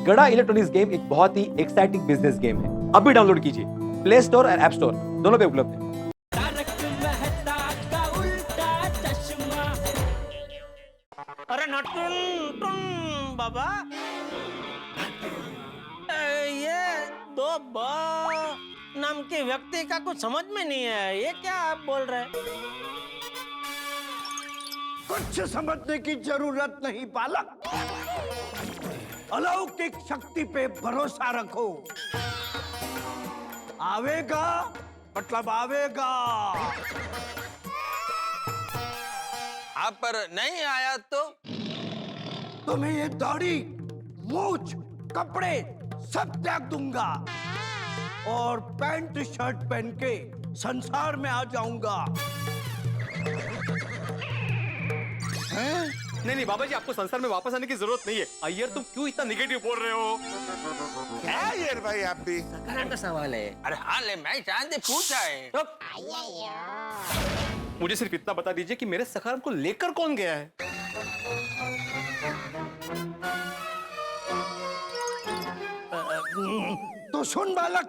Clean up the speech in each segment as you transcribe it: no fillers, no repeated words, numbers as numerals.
गड़ा electronics game एक बहुत ही एक्साइटिंग बिजनेस गेम है। अभी डाउनलोड कीजिए, प्ले स्टोर और ऐप स्टोर दोनों पे उपलब्ध है। अरे नटुन टुन बाबा, ये दो ब नाम के व्यक्ति का कुछ समझ में नहीं है। ये क्या आप बोल रहे हैं? कुछ समझने की जरूरत नहीं बालक, अलौकिक शक्ति पे भरोसा रखो। आवेगा मतलब आवेगा। आप पर नहीं आया तो तुम्हें ये दाढ़ी, मूछ, कपड़े सब त्याग दूंगा और पैंट शर्ट पहन के संसार में आ जाऊंगा। नहीं बाबा जी, आपको संसार में वापस आने की जरूरत नहीं है। अय्यर, तुम क्यों इतना निगेटिव बोल रहे हो? क्या यार भाई, आप भी सकाराम का सवाल है। अरे हाँ ले, मैं चांद पूछा है। मुझे सिर्फ इतना बता दीजिए कि मेरे सखाराम को लेकर कौन गया है? तो सुन बालक,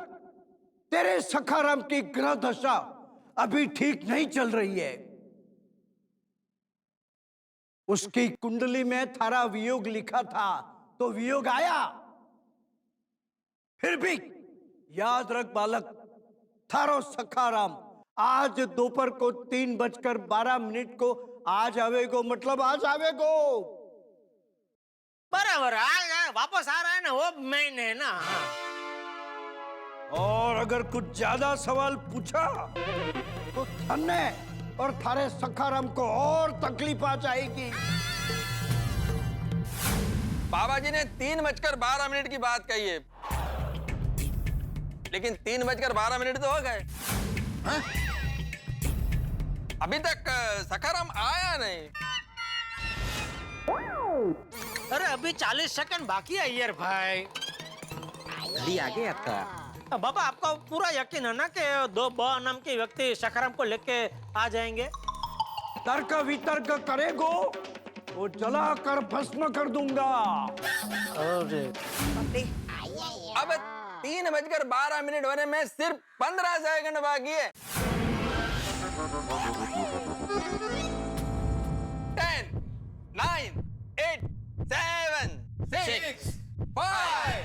तेरे सखाराम की ग्रह दशा अभी ठीक नहीं चल रही है। उसकी कुंडली में थारा वियोग लिखा था तो वियोग आया। फिर भी याद रख बालक, थारो सखाराम आज दोपहर को 3:12 को आ जावेगो, मतलब आ जावेगो। बराबर वापस आ रहा है ना, वो मेन है ना। और अगर कुछ ज्यादा सवाल पूछा तो थन्ने और थारे सखाराम को और तकलीफ आ जाएगी। बाबा जी ने 3:12 की बात कही है, लेकिन 3:12 तो हो गए। अभी तक सखाराम आया नहीं। अरे अभी 40 सेकंड बाकी है अय्यर भाई। घड़ी आ गई आपका। बाबा, आपका पूरा यकीन है ना कि दो ब नाम के व्यक्ति सखाराम को लेके आ जाएंगे? तर्क वितर्क करेगो वो जला कर भस्म कर दूंगा। अरे अब 3:12 होने में सिर्फ 15 सेकंड बाकी है। 10, 9, 8, 7, 6, 5,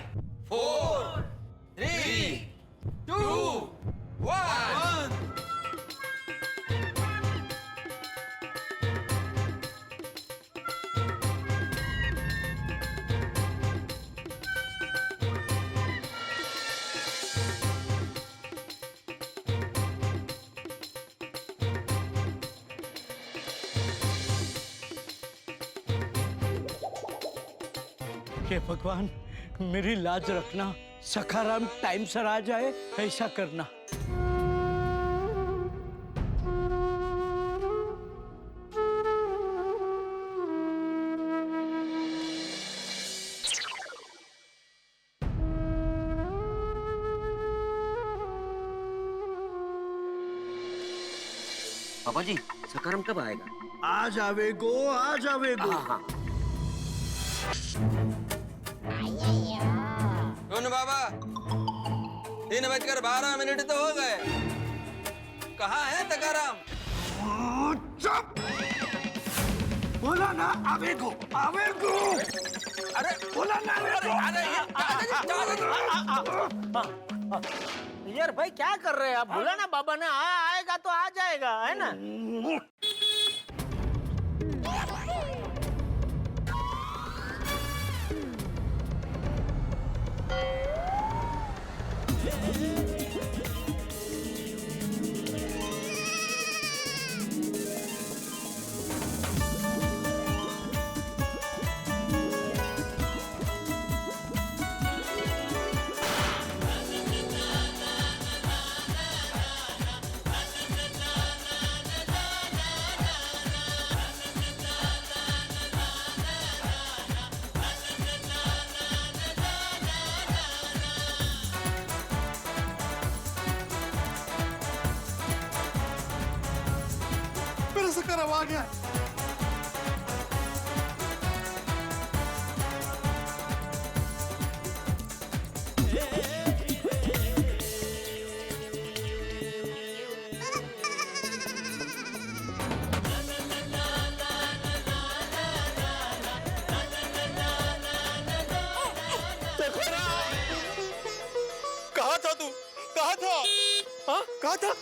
4, 3, 2, 1। हे भगवान, मेरी लाज रखना, सखाराम टाइम से आ जाए, ऐसा करना। पापा जी, सकाराम कब आएगा? आ जावेगो, आ जावेगो। हाँ। सुन बाबा, 3:12 तो हो गए। कहाँ है सखाराम? चुप! बोला ना आवेगो, आवेगो। अरे बोला ना आवेगो। अय्यर भाई क्या कर रहे हैं आप? बोला ना बाबा ने आएगा तो आ जाएगा, है ना? सखाराम आ गया। था। हाँ कहा था?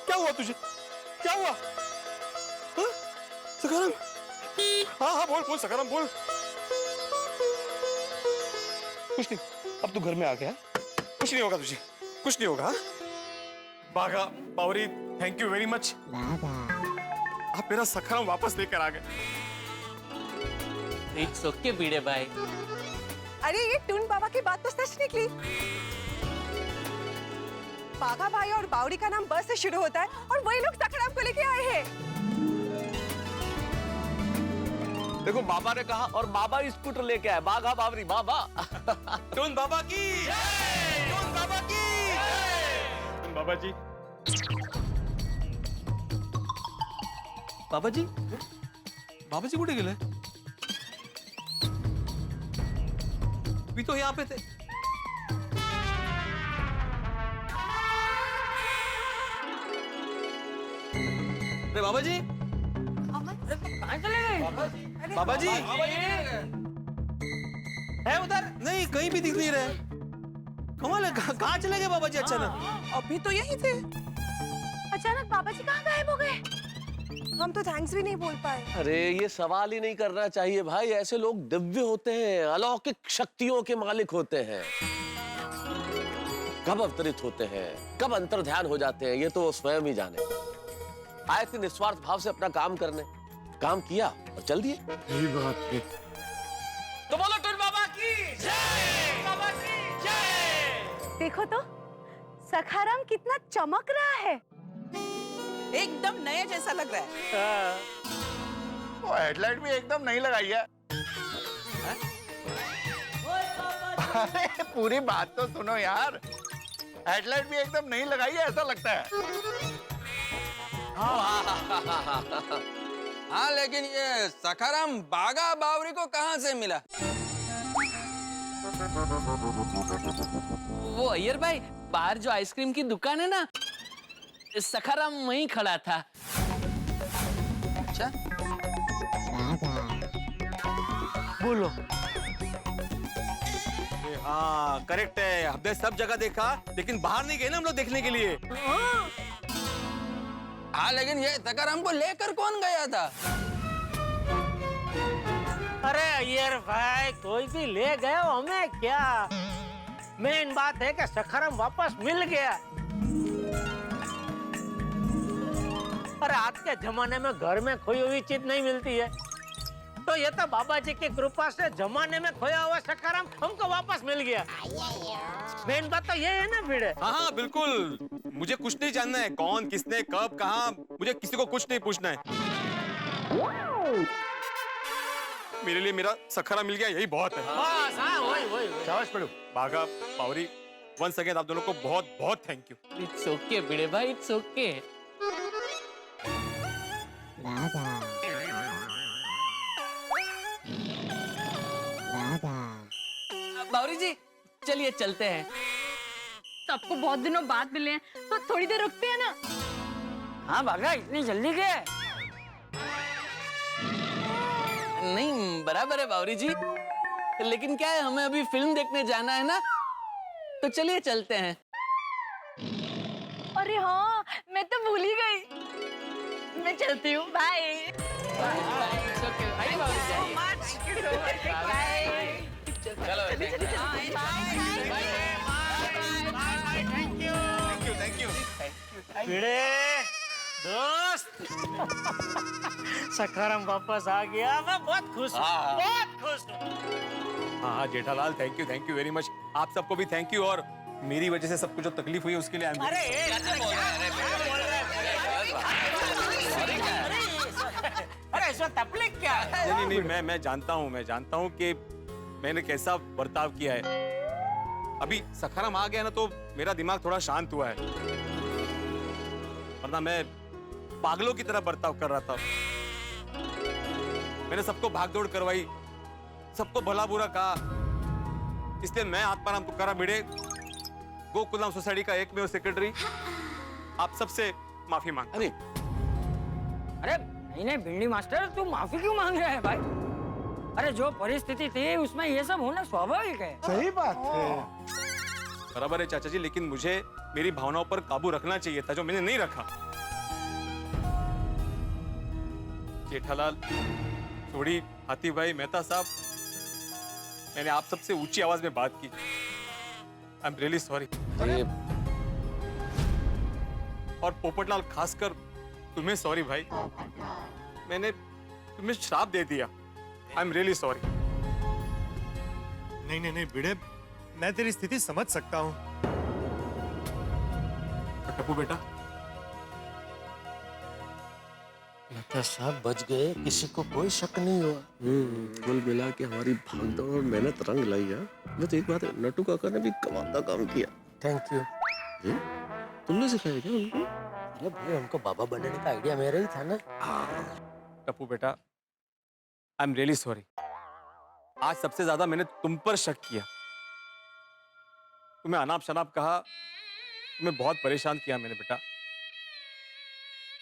क्या हुआ तुझे? क्या हुआ? हाँ? सखाराम? हाँ हाँ बोल बोल सखाराम बोल। कुछ नहीं, अब तू घर में आ गया, कुछ नहीं होगा तुझे, कुछ नहीं होगा। बाघा बावरी, थैंक यू वेरी मच। आप मेरा सखाराम वापस लेकर आ गए। इट्स ओके भिड़े भाई। अरे ये टून बाबा की बात तो सच निकली। बाघा भाई और बावरी का नाम ब से शुरू होता है और वही लोग सखाराम को लेके आए हैं। देखो बाबा ने कहा और बाबा स्कूटर लेके आए। बाघा बावरी बाबा। टून बाबा की जय! टून बाबा की जय! टून बाबा जी, बाबा जी, बाबा जी कुठे गेले? अभी तो यहाँ पे थे। अरे बाबा जी, कहाँ चले गए? बाबा जी है उधर? नहीं, कहीं भी दिख नहीं रहे। कमाल है, कहाँ चले गए बाबा जी अचानक? अभी तो यही थे। अचानक बाबा जी कहाँ गायब हो गए? हम तो थैंक्स भी नहीं बोल पाए। अरे ये सवाल ही नहीं करना चाहिए भाई, ऐसे लोग दिव्य होते हैं, अलौकिक शक्तियों के मालिक होते हैं। कब अवतरित होते हैं, कब अंतर्ध्यान हो जाते हैं, ये तो वो स्वयं ही जाने। आए थे निस्वार्थ भाव से अपना काम करने, काम किया और चल दिए। यही बात है। तो बोलो टून बाबा की जय! बाबा की जय! देखो तो सखाराम कितना चमक रहा है। एकदम नया जैसा लग रहा है। वो हेडलाइट भी एकदम नहीं लगाई है। अरे पूरी बात तो सुनो यार, हेडलाइट भी एकदम नहीं लगाई है ऐसा लगता है। हाँ लेकिन ये सखाराम बाघा बावरी को कहाँ से मिला? वो अय्यर भाई, बाहर जो आइसक्रीम की दुकान है ना, सखाराम वहीं खड़ा था। अच्छा, बोलो। हाँ करेक्ट है, हमने सब जगह देखा लेकिन बाहर नहीं गए ना हम लोग देखने के लिए। हाँ लेकिन ये सखाराम को लेकर कौन गया था? अरे अय्यर भाई, कोई भी ले गए हो, हमें क्या। मेन बात है कि सखाराम वापस मिल गया। अरे आज के जमाने में घर में खोई हुई चीज नहीं मिलती है, तो ये तो बाबा जी की कृपा से जमाने में खोया हुआ सखाराम हमको वापस मिल गया। मेन बात तो ये है ना भिड़े। हाँ हाँ बिल्कुल, मुझे कुछ नहीं जानना है कौन किसने कब कहाँ, मुझे किसी को कुछ नहीं पूछना है। मेरे लिए मेरा सखाराम मिल गया, यही बहुत है। बस हाँ, वही। शाबाश पढ़ो। बाघा बावरी, वंस अगेन आप दोनों को बहुत बहुत थैंक यू। इट्स ओके भिड़े भाई, इट्स ओके। बावरी जी, चलिए चलते हैं। सबको बहुत दिनों बाद मिले हैं, तो थोड़ी देर रुकते हैं ना। हाँ बाघा, इतनी जल्दी क्या है? नहीं बराबर है बावरी जी, लेकिन क्या है, हमें अभी फिल्म देखने जाना है ना, तो चलिए चलते हैं। अरे हाँ, मैं तो भूल ही गई। मैं चलती हूँ, बाय। आइए बावरी जी, आइए। बाय। चलो थैंक यू। भिड़े दोस्त, सखाराम वापस आ गया, मैं बहुत खुश हूँ, बहुत खुश हूँ। हाँ Jethalal, thank you very much. आप सबको भी थैंक यू, और मेरी वजह से सबको जो तकलीफ हुई उसके लिए अरे इसमें तकलीफ क्या है? नहीं, मैं जानता हूँ कि मैंने कैसा बर्ताव किया है। अभी सखाराम आ गया ना तो मेरा दिमाग थोड़ा शांत हुआ है, वरना मैं पागलों की तरह बर्ताव कर रहा था। मैंने सबको भागदौड़ करवाई, सबको भला बुरा कहा, इसलिए मैं आत्माराम तुकाराम भिड़े, गोकुलधाम सोसाइटी का एकमेव सेक्रेटरी, आप सबसे माफी मांग। अरे नहीं भिंडी मास्टर, तू माफी क्यों मांग रहा है भाई? अरे जो परिस्थिति थी उसमें ये सब होना स्वाभाविक है। सही बात है। बराबर है चाचा जी, लेकिन मुझे मेरी भावनाओं पर काबू रखना चाहिए था, जो मैंने नहीं रखा। जेठालाल, थोड़ी हाथी भाई, मेहता साहब, मैंने आप सबसे ऊंची आवाज में बात की। I am really sorry. और पोपटलाल, खासकर तुम्हें सॉरी भाई, मैंने तुम्हें श्राप दे दिया। I am really sorry. नहीं नहीं नहीं भिड़े, मैं तेरी स्थिति समझ सकता हूँ। टप्पू बेटा, मेहता साहब बच गए, किसी को कोई शक नहीं हुआ। कुल मिला के हमारी भागदौड़ और मेहनत रंग लाई है। बस एक बात है, नट्टू काका ने भी कमाल का काम किया। Thank you. तुमने सिखाया क्या उनको? अरे भाई, हमको बाबा बनने का आइडिया मेरा ही था ना। टप्पू बेटा, आई एम रियली सॉरी। आज सबसे ज्यादा मैंने तुम पर शक किया, तुम्हें अनाप शनाप कहा, तुम्हें बहुत परेशान किया मैंने बेटा।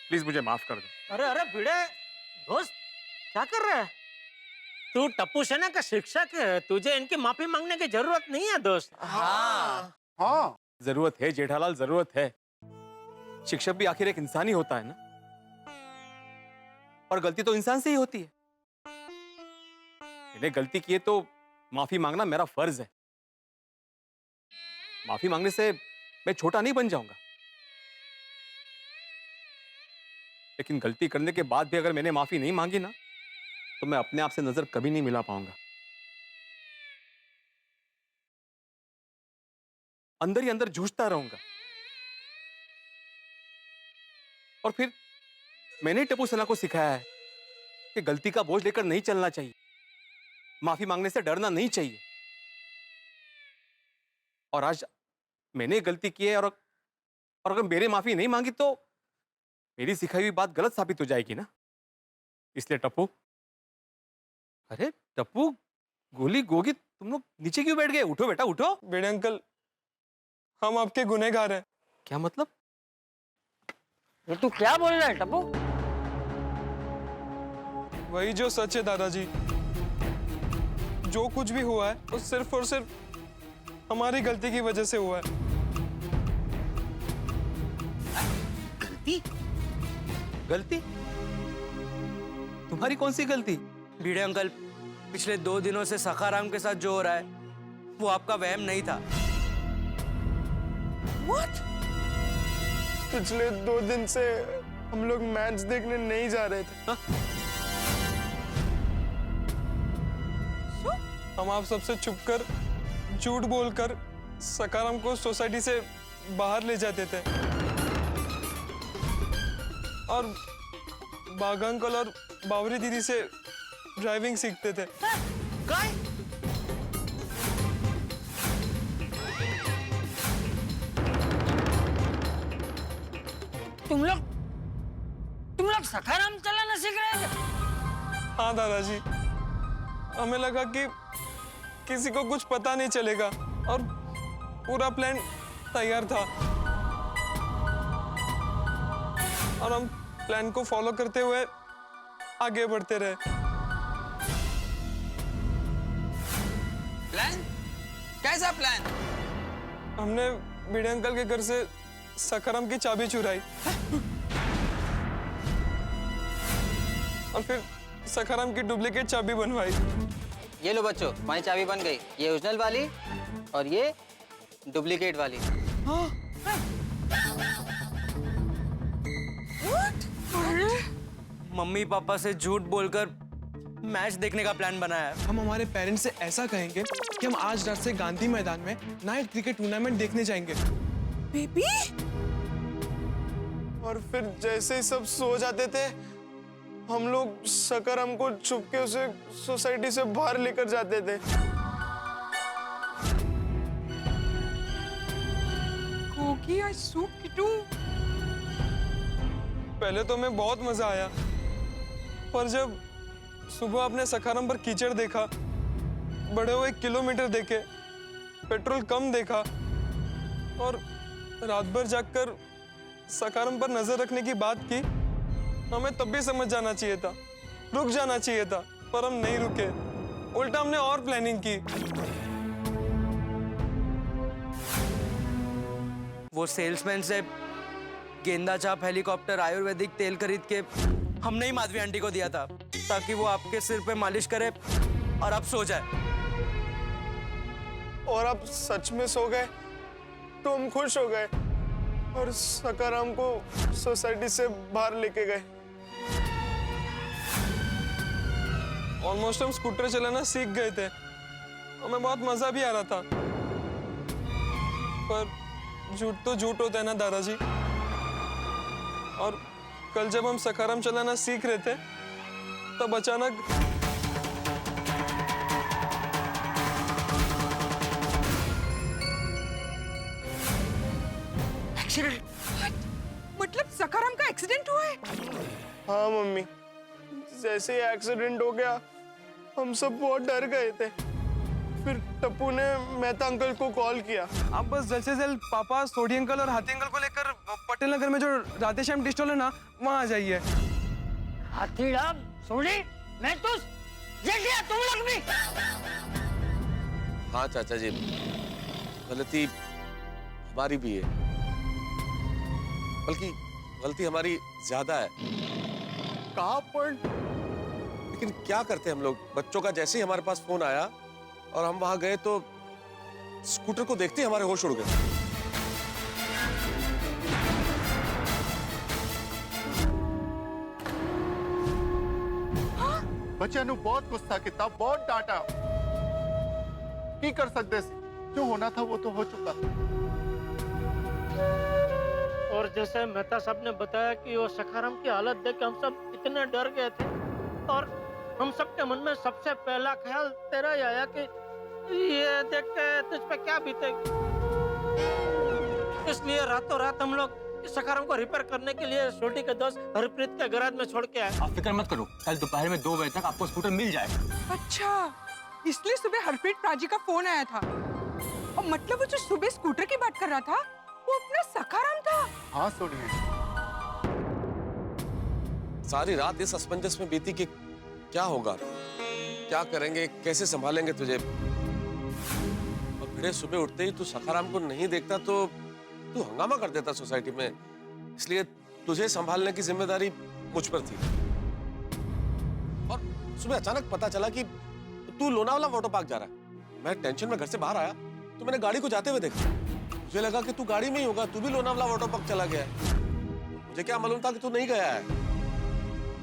प्लीज मुझे माफ कर दो। अरे अरे भिड़े, दोस्त क्या कर रहा है तू? टप्पू सेना का शिक्षक है, तुझे इनकी माफी मांगने की जरूरत नहीं है दोस्त। हाँ, जरूरत है जेठालाल, जरूरत है। शिक्षक भी आखिर एक इंसान ही होता है ना, और गलती तो इंसान से ही होती है। मैंने गलती की है तो माफी मांगना मेरा फर्ज है। माफी मांगने से मैं छोटा नहीं बन जाऊंगा, लेकिन गलती करने के बाद भी अगर मैंने माफी नहीं मांगी ना, तो मैं अपने आप से नजर कभी नहीं मिला पाऊंगा। अंदर ही अंदर जूझता रहूंगा। और फिर मैंने टप्पू सेना को सिखाया है कि गलती का बोझ लेकर नहीं चलना चाहिए, माफी मांगने से डरना नहीं चाहिए। और आज मैंने गलती की है, और अगर मेरे माफी नहीं मांगी तो मेरी सिखाई हुई बात गलत साबित हो जाएगी ना। इसलिए टप्पू, अरे टप्पू, गोली गोगी, तुम लोग नीचे क्यों बैठ गए? उठो बेटा, उठो। भिड़े अंकल, हम आपके गुनहगार हैं। क्या मतलब? ये तू क्या बोल रहा है टप्पू? वही जो सच है दादाजी, जो कुछ भी हुआ है वो सिर्फ और सिर्फ हमारी गलती की वजह से हुआ है। गलती? गलती? तुम्हारी कौन सी गलती? भिड़े अंकल, पिछले 2 दिनों से सखाराम के साथ जो हो रहा है वो आपका वहम नहीं था। What? पिछले 2 दिन से हम लोग मैच देखने नहीं जा रहे थे। हम आप सबसे छुपकर, झूठ बोलकर सखाराम को सोसाइटी से बाहर ले जाते थे, और बागा अंकल और बावरी दीदी से ड्राइविंग सीखते थे। तुम लोग सखाराम चलाना सीख रहे थे? हाँ दादाजी, हमें लगा कि किसी को कुछ पता नहीं चलेगा, और पूरा प्लान तैयार था, और हम प्लान को फॉलो करते हुए आगे बढ़ते रहे। प्लान? कैसा प्लान? हमने भिड़े अंकल के घर से सखाराम की चाबी चुराई, और फिर सखाराम की डुप्लीकेट चाबी बनवाई। ये लो बच्चों, तुम्हारी चाबी बन गई। ये ओरिजिनल वाली और ये डुप्लीकेट वाली। मम्मी पापा से झूठ बोलकर मैच देखने का प्लान बनाया है। हम हमारे पेरेंट्स से ऐसा कहेंगे कि हम आज रात से गांधी मैदान में नाइट क्रिकेट टूर्नामेंट देखने जाएंगे। बेबी, और फिर जैसे ही सब सो जाते थे, हम लोग सखाराम को छुपके उसे सोसाइटी से बाहर लेकर जाते थे। गोगी और सूप किटू। पहले तो हमें बहुत मजा आया, पर जब सुबह अपने सखाराम पर कीचड़ देखा, बढ़े हुए किलोमीटर देखे, पेट्रोल कम देखा, और रात भर जागकर सखाराम पर नजर रखने की बात की, हमें तब भी समझ जाना चाहिए था, रुक जाना चाहिए था, पर हम नहीं रुके। उल्टा हमने और प्लानिंग की। वो सेल्समैन से गेंदा चाप हेलीकॉप्टर आयुर्वेदिक तेल खरीद के हमने ही माधवी आंटी को दिया था ताकि वो आपके सिर पे मालिश करे और आप सो जाए। और आप सच में सो गए तो हम खुश हो गए और सकाराम को सोसाइटी से बाहर लेके गए। ऑलमोस्ट हम स्कूटर चलाना सीख गए थे, हमें बहुत मजा भी आ रहा था। पर झूठ तो झूठ होता है ना दादाजी। और कल जब हम सकाराम चलाना सीख रहे थे तब अचानक मतलब सकाराम का एक्सीडेंट हुआ है? हाँ मम्मी, जैसे ही एक्सीडेंट हो गया हम सब बहुत डर गए थे। फिर टप्पू ने मेहता अंकल को कॉल किया। आप बस जल्द से जल्द पापा, सोडी अंकल और हाथी अंकल को लेकर पटेल नगर में जो राधेश्याम टी स्टॉल है ना, वहाँ आ जाइए। हाथीराम, सोडी, मैं तो तुम लोग भी। हाँ चाचा जी, गलती हमारी भी है, बल्कि गलती हमारी ज्यादा है। कहाँ पर? लेकिन क्या करते हम लोग, बच्चों का जैसे ही हमारे पास फोन आया और हम वहां गए तो स्कूटर को देखते ही हमारे होश उड़ गए। बच्चे नु बहुत गुस्सा किया, बहुत डांटा। की कर सकते सी? जो होना था वो तो हो चुका। और जैसे मेहता साहब ने बताया कि वो सखाराम की हालत देख के हम सब इतने डर गए थे और हम सबके मन में सबसे पहला ख्याल तेरा ही आया कि ये देख के तुझ पे क्या बीतेगी। इसलिए रातों रात हम लोग सखाराम को रिपेयर करने के लिए छोटी के दोस्त हरप्रीत के गैराज में छोड़ के आए। आप फिक्र मत करो, कल दोपहर में 2 बजे तक आपको स्कूटर मिल जाएगा। अच्छा, इसलिए सुबह हरप्रीत प्राजी का फोन आया था। और मतलब वो जो सुबह स्कूटर की बात कर रहा था वो अपना सखाराम था। हाँ सोनिया, सारी रात इस असमंजस में बीती कि क्या होगा, क्या करेंगे, कैसे संभालेंगे तुझे। और फिर सुबह उठते ही तू सखाराम को नहीं देखता तो तू हंगामा कर देता सोसाइटी में, इसलिए तुझे संभालने की जिम्मेदारी मुझ पर थी। और सुबह अचानक पता चला कि तू लोनावाला वाटर पार्क जा रहा है। मैं टेंशन में घर से बाहर आया तो मैंने गाड़ी को जाते हुए देखा। मुझे लगा कि तू गाड़ी में ही होगा, तू भी लोनावाला वाटर पार्क चला गया है। मुझे क्या मालूम था कि तू नहीं गया है।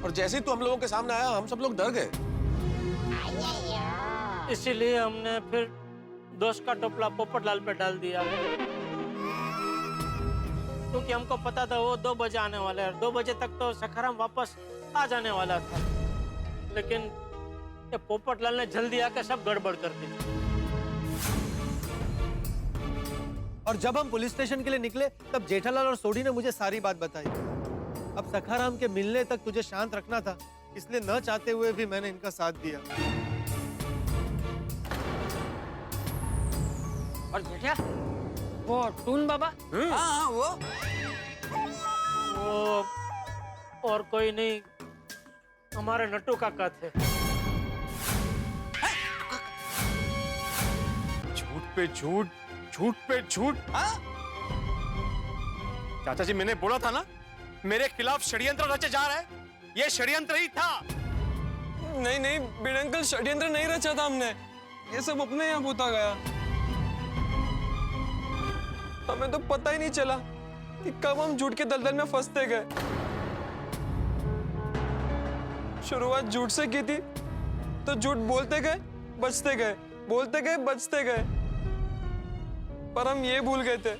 और जैसे ही तू हम लोगों के सामने आया हम सब लोग डर गए। इसीलिए हमने फिर दोस्त का टोपला पोपटलाल पे डाल दिया, क्योंकि हमको पता था वो 2 बजे आने वाला है। 2 बजे तक तो सखाराम वापस आ जाने वाला था, लेकिन ये पोपटलाल ने जल्दी आकर सब गड़बड़ कर दी। और जब हम पुलिस स्टेशन के लिए निकले तब जेठालाल और सोडी ने मुझे सारी बात बताई। अब सखाराम के मिलने तक तुझे शांत रखना था, इसलिए न चाहते हुए भी मैंने इनका साथ दिया। और जेठा, वो टून बाबा? हाँ, वो और कोई नहीं, हमारे नट्टू काका थे। झूठ पे झूठ, झूठ पे झूठ। चाचा जी, मैंने बोला था ना मेरे खिलाफ षड्यंत्र रचे जा रहा है। ये षड्यंत्र ही था। नहीं नहीं बीड़ अंकल, षड्यंत्र नहीं रचा था हमने, ये सब अपने आप होता गया। हमें तो पता ही नहीं चला कि कब हम झूठ के दलदल में फंसते गए। शुरुआत झूठ से की थी तो झूठ बोलते गए, बचते गए, बोलते गए, बचते गए। पर हम ये भूल गए थे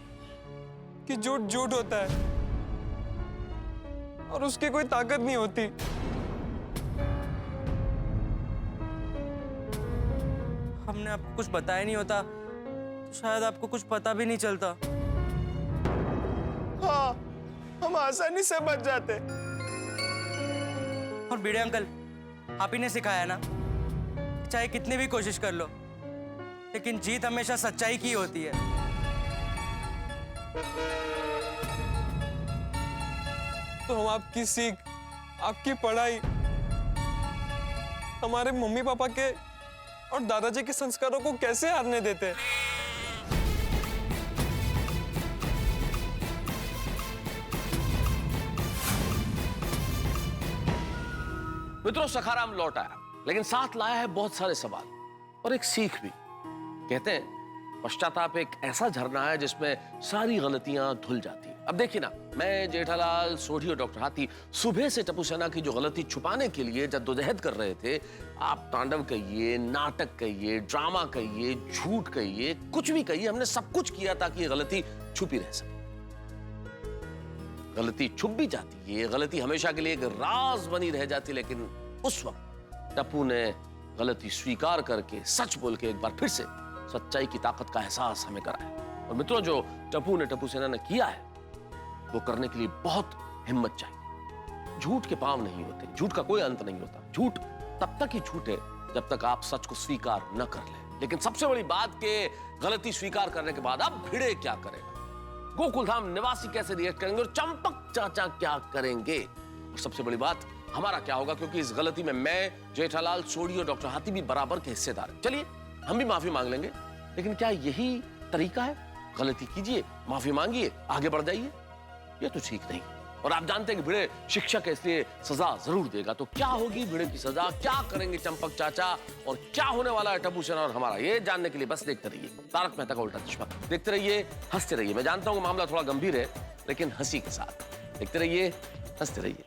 कि झूठ झूठ होता है और उसकी कोई ताकत नहीं होती। हमने आपको कुछ बताया नहीं होता तो शायद आपको कुछ पता भी नहीं चलता। हाँ, हम आसानी से बच जाते। और बीड़े अंकल, आप ही ने सिखाया ना, चाहे कितनी भी कोशिश कर लो, लेकिन जीत हमेशा सच्चाई की होती है। तो हम आपकी सीख, आपकी पढ़ाई, हमारे मम्मी पापा के और दादाजी के संस्कारों को कैसे हारने देते? मित्रों, सखाराम लौट आया, लेकिन साथ लाया है बहुत सारे सवाल और एक सीख भी। कहते हैं पश्चाताप एक ऐसा झरना है जिसमें सारी गलतियां धुल जाती हैं। अब देखिए ना, मैं, जेठालाल, सोढ़ी और डॉक्टर हाथी सुबह से टप्पू सेना की जो गलती छुपाने के लिए जद्दोजहद कर रहे थे। आप तांडव कहिए, नाटक कहिए, ड्रामा कहिए, झूठ कहिए, कुछ भी कहिए, हमने सब कुछ किया ताकि ये गलती छुपी रह सके। गलती छुप भी जाती है, गलती हमेशा के लिए एक राज बनी रह जाती, लेकिन उस वक्त टप्पू ने गलती स्वीकार करके, सच बोल के एक बार फिर से सच्चाई की ताकत का एहसास हमें कराया। और मित्रों, जो टप्पू सेना ने किया है वो करने के लिए बहुत हिम्मत चाहिए। झूठ के पांव नहीं होते, झूठ का कोई अंत नहीं होता। झूठ तब तक ही झूठ है जब तक आप सच को स्वीकार न कर ले। लेकिन सबसे बड़ी बात के गलती स्वीकार करने के बाद अब भिड़े क्या करेगा, गोकुलधाम निवासी कैसे रिएक्ट करेंगे और चंपक चाचा क्या करेंगे, और सबसे बड़ी बात हमारा क्या होगा, क्योंकि इस गलती में मैं, जेठालाल, सोढ़ी और डॉक्टर हाथी भी बराबर के हिस्सेदार हैं। चलिए हम भी माफी मांग लेंगे, लेकिन क्या यही तरीका है? गलती कीजिए, माफी मांगिए, आगे बढ़ जाइए? ये तो ठीक नहीं। और आप जानते हैं कि भिड़े शिक्षक है, इसलिए सजा जरूर देगा। तो क्या होगी भिड़े की सजा, क्या करेंगे चंपक चाचा, और क्या होने वाला है टप्पू सेना और हमारा, ये जानने के लिए बस देखते रहिए तारक मेहता का उल्टा चश्मा। देखते रहिए, हंसते रहिए। मैं जानता हूं मामला थोड़ा गंभीर है, लेकिन हंसी के साथ। देखते रहिए, हंसते रहिए।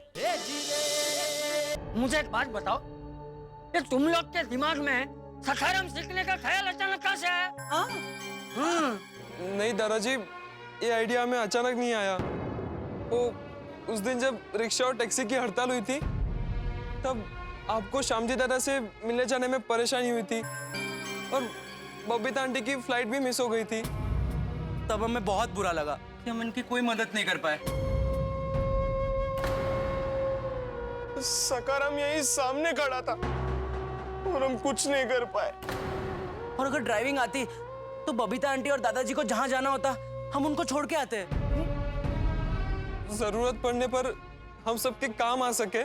मुझे एक बात बताओ, कि तुम लोग के दिमाग में सखाराम सीखने का ख्याल अचानक कहाँ से आया? नहीं दादाजी, ये आइडिया हमें अचानक नहीं आया। वो उस दिन जब रिक्शा और टैक्सी की हड़ताल हुई थी, तब आपको श्यामजी दादा से मिलने जाने में परेशानी हुई थी, और बबीता आंटी की फ्लाइट भी मिस हो गई थी। तब हमें बहुत बुरा लगा कि हम इनकी कोई मदद नहीं कर पाए। सखाराम यही सामने खड़ा था और हम कुछ नहीं कर पाए। और अगर ड्राइविंग आती तो बबीता आंटी और दादाजी को जहां जाना होता हम उनको छोड़ के आते। जरूरत पड़ने पर हम सबके काम आ सके,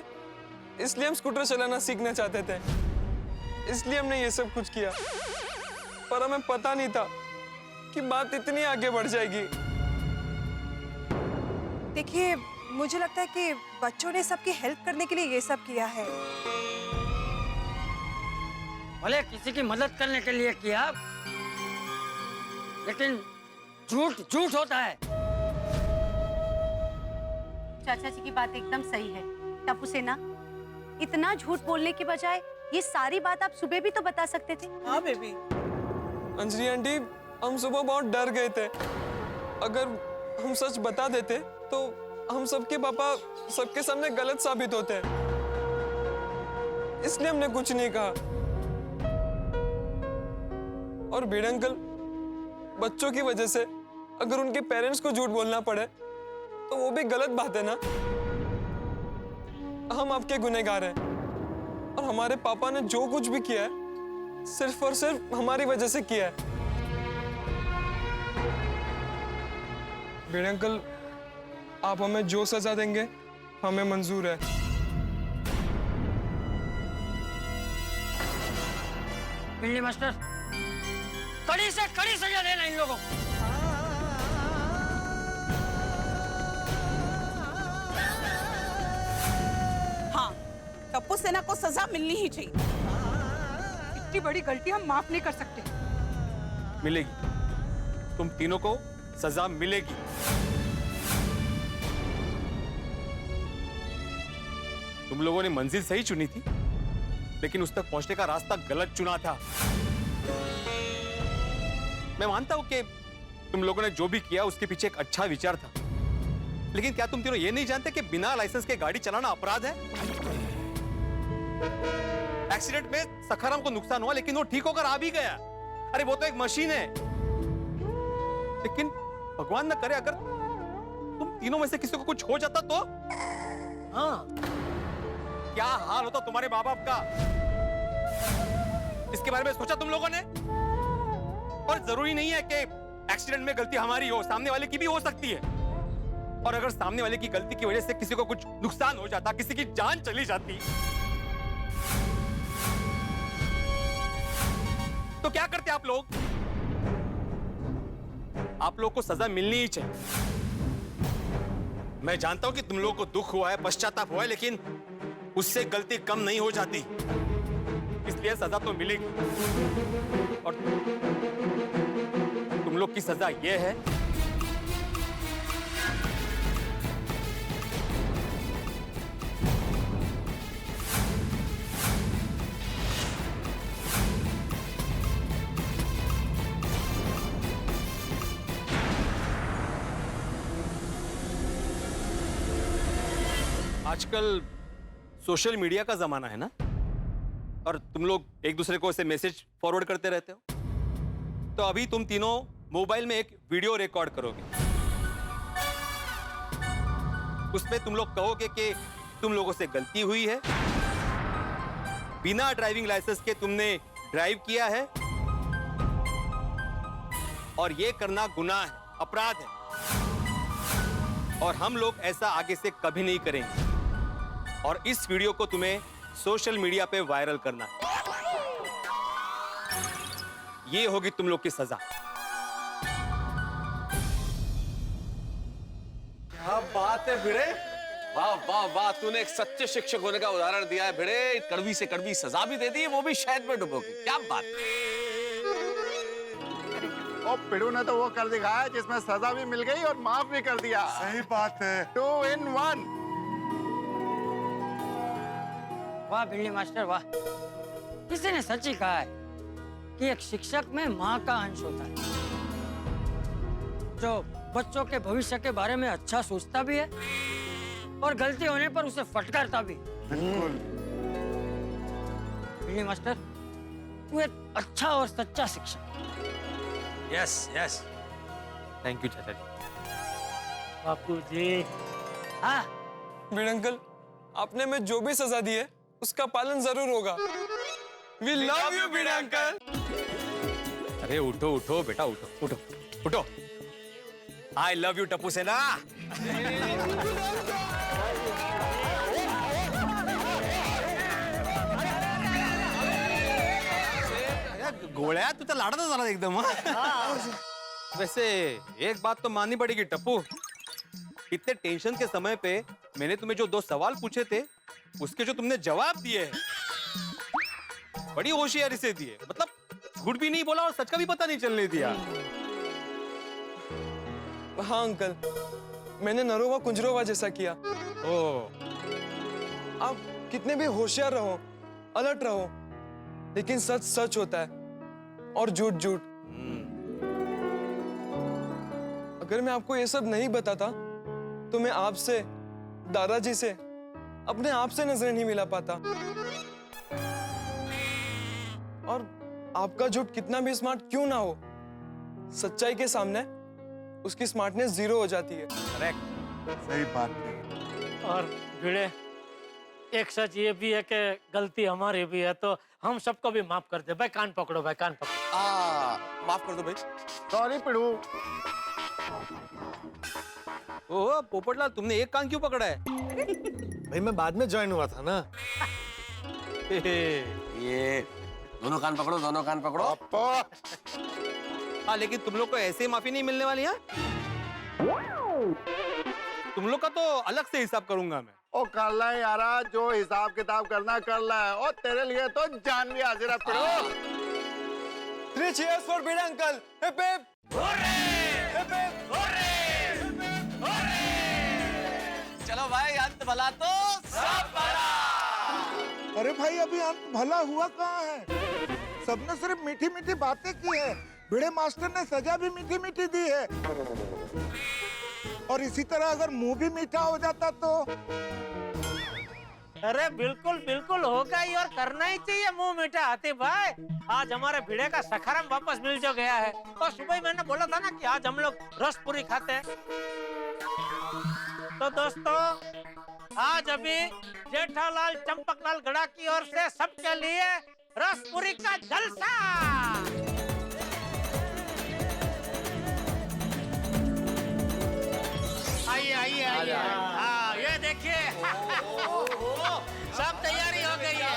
इसलिए हम स्कूटर चलाना सीखना चाहते थे, इसलिए हमने ये सब कुछ किया। पर हमें पता नहीं था कि बात इतनी आगे बढ़ जाएगी। देखिए, मुझे लगता है कि बच्चों ने सबकी हेल्प करने के लिए ये सब किया है। भले किसी की मदद करने के लिए किया, लेकिन झूठ झूठ होता है। चाचा जी की बात एकदम सही है। टप्पू सेना, इतना झूठ बोलने के बजाय ये सारी बात आप सुबह भी तो बता सकते थे। हाँ बेबी। अंजलि आंटी, हम सुबह बहुत डर गए थे। अगर हम सच बता देते तो हम सबके पापा सबके सामने गलत साबित होते हैं, इसलिए हमने कुछ नहीं कहा। और भिड़े अंकल, बच्चों की वजह से अगर उनके पेरेंट्स को झूठ बोलना पड़े तो वो भी गलत बात है ना। हम आपके गुनहगार हैं, और हमारे पापा ने जो कुछ भी किया है सिर्फ और सिर्फ हमारी वजह से किया है। भिड़े अंकल, आप हमें जो सजा देंगे हमें मंजूर है। बिल्ली मास्टर, कड़ी से कड़ी सजा देना इन लोगों को। हाँ, टप्पू सेना को सजा मिलनी ही चाहिए। इतनी बड़ी गलती हम माफ नहीं कर सकते। मिलेगी, तुम तीनों को सजा मिलेगी। तुम लोगों ने मंजिल सही चुनी थी, लेकिन उस तक पहुंचने का रास्ता गलत चुना था। मैं मानता हूं कि तुम लोगों ने जो भी किया उसके पीछे एक अच्छा विचार था, लेकिन क्या तुम तीनों ये नहीं जानते कि बिना लाइसेंस के गाड़ी चलाना अपराध है? एक्सीडेंट में सखाराम को नुकसान हुआ, लेकिन वो ठीक होकर आ भी गया। अरे वो तो एक मशीन है। लेकिन भगवान न करे अगर तुम तीनों में से किसी को कुछ हो जाता तो हाँ, क्या हाल होता तुम्हारे माँ बाप का? इसके बारे में सोचा तुम लोगों ने? और जरूरी नहीं है कि एक्सीडेंट में गलती हमारी हो, सामने वाले की भी हो सकती है। और अगर सामने वाले की गलती की वजह से किसी को कुछ नुकसान हो जाता, किसी की जान चली जाती, तो क्या करते आप लोग? आप लोग को सजा मिलनी ही चाहिए। मैं जानता हूं कि तुम लोगों को दुख हुआ है, पश्चाताप हुआ है, लेकिन उससे गलती कम नहीं हो जाती, इसलिए सजा तो मिलेगी। और तुम लोग की सजा यह है आजकल सोशल मीडिया का जमाना है ना, और तुम लोग एक दूसरे को ऐसे मैसेज फॉरवर्ड करते रहते हो। तो अभी तुम तीनों मोबाइल में एक वीडियो रिकॉर्ड करोगे। उसमें तुम लोग कहोगे कि तुम लोगों से गलती हुई है, बिना ड्राइविंग लाइसेंस के तुमने ड्राइव किया है और ये करना गुनाह है, अपराध है, और हम लोग ऐसा आगे से कभी नहीं करेंगे। और इस वीडियो को तुम्हें सोशल मीडिया पे वायरल करना है। ये होगी तुम लोग की सजा। क्या बात है भिड़े, वाह वाह वाह, तूने एक सच्चे शिक्षक होने का उदाहरण दिया है भिड़े। कड़वी से कड़वी सजा भी दे दी है, वो भी शहद में डुबो के। क्या बात। और पिड़ू ने तो वो कर दिखाया जिसमें सजा भी मिल गई और माफ भी कर दिया। सही बात है। 2 in 1। वाह बिल्ली मास्टर वाह, किसी ने सच ही कहा है कि एक शिक्षक में माँ का अंश होता है, जो बच्चों के भविष्य के बारे में अच्छा सोचता भी है और गलती होने पर उसे फटकारता भी। बिल्कुल। बिल्ली मास्टर, तू एक अच्छा और सच्चा शिक्षक। यस यस, थैंक यू चाचा जी। बापू जी। हाँ भिड़े अंकल, आपने हमें जो भी सजा दी है उसका पालन जरूर होगा। We love you Bhide uncle. अरे उठो उठो बेटा, उठो उठो उठो। आई लव यू टप्पू सेना। गोळ्या तू तर लाडत झाला एकदम। वैसे एक बात तो माननी पड़ेगी टप्पू, इतने टेंशन के समय पे मैंने तुम्हें जो 2 सवाल पूछे थे उसके जो तुमने जवाब दिए बड़ी होशियारी से दिए। मतलब झूठ भी नहीं बोला और सच का भी पता नहीं चलने दिया। हाँ अंकल, मैंने नरोवा कुंजरोवा जैसा किया। आप कितने भी होशियार रहो, अलर्ट रहो, लेकिन सच सच होता है और झूठ झूठ। अगर मैं आपको ये सब नहीं बताता तो मैं आपसे, दादाजी से, अपने आप से नजरें नहीं मिला पाता। और आपका झूठ कितना भी स्मार्ट क्यों ना हो, सच्चाई के सामने उसकी स्मार्टनेस 0 हो जाती है। करेक्ट, सही बात है। और भिड़े, एक सच ये भी है कि गलती हमारी भी है, तो हम सबको भी माफ कर दे। भाई कान पकड़ो, भाई कान पकड़ो। माफ कर दो भाई। सॉरी पिड़ू। ओह पोपटलाल, तुमने एक कान क्यों पकड़ा है? भाई मैं बाद में ज्वाइन हुआ था ना। ये दोनों कान पकड़ो, दोनों कान पकड़ो। हाँ, लेकिन तुम लोग को ऐसे माफी नहीं मिलने वाली है। तुम लोग का तो अलग से हिसाब करूंगा मैं। ओ कर ला यारा, जो हिसाब किताब करना कर ला है। और तेरे लिए तो जान भी हाजिर है पिड़ू। 3 cheers for Bhide uncle. Hip hip hip hip. चलो भाई, अंत भला तो सब भला। अरे भाई, अभी अंत भला हुआ कहाँ है? सबने सिर्फ मीठी मीठी बातें की है। भिड़े मास्टर ने सजा भी मीठी मीठी दी है। और इसी तरह अगर मुंह भी मीठा हो जाता तो। अरे बिल्कुल बिल्कुल होगा ही, और करना ही चाहिए मुंह मीठा। हाथी भाई, आज हमारे भिड़े का सखाराम वापस मिल जो गया है। और सुबह ही मैंने बोला था ना कि आज हम लोग रसपुरी खाते हैं। तो दोस्तों, आज अभी जेठालाल चंपकलाल गड़ा की ओर से सबके लिए रसपुरी का जलसा। आइए आइए आइए। हाँ, ये देखिए। सब तैयारी हो गई है।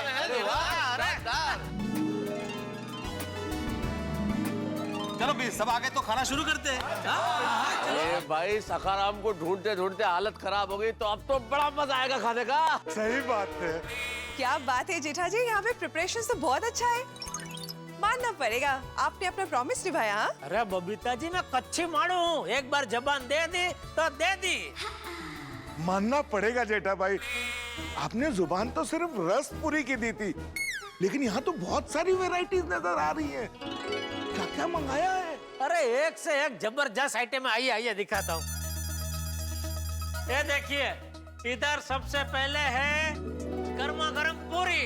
चलो भाई सब आ गए तो खाना शुरू करते हैं। अरे भाई सखाराम को ढूंढते ढूंढते हालत खराब हो गई, तो अब तो बड़ा मजा आएगा खाने का। सही बात है। क्या बात है जेठा जी, यहाँ पे प्रिपरेशन तो बहुत अच्छा है। मानना पड़ेगा, आपने अपना प्रॉमिस निभाया। हाँ? अरे बबीता जी मैं कच्ची मारू हूँ, एक बार जबान दे दी तो दे दी। मानना पड़ेगा जेठा भाई, आपने जुबान तो सिर्फ रस पूरी की दी थी, लेकिन यहाँ तो बहुत सारी वैरायटीज नजर आ रही है। क्या क्या मंगाया है? अरे एक से एक जबरदस्त आइटम है। आइए आइए दिखाता हूँ। ये देखिए, इधर सबसे पहले है गर्मा गर्म पूरी,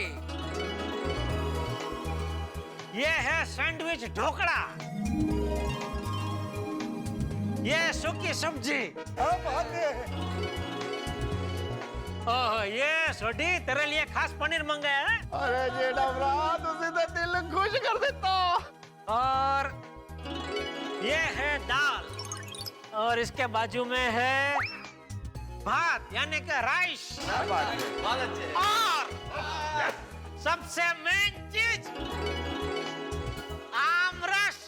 ये है सैंडविच ढोकड़ा, ये सूखी सब्जी, क्या बात है? ओह ये सोडी तेरे लिए खास पनीर मंगाया है। अरे जेठा ब्रात, उसी तो दिल खुश कर देता। और ये है दाल, और इसके बाजू में है भात यानी कि राइस। और सबसे मेन चीज आमरस।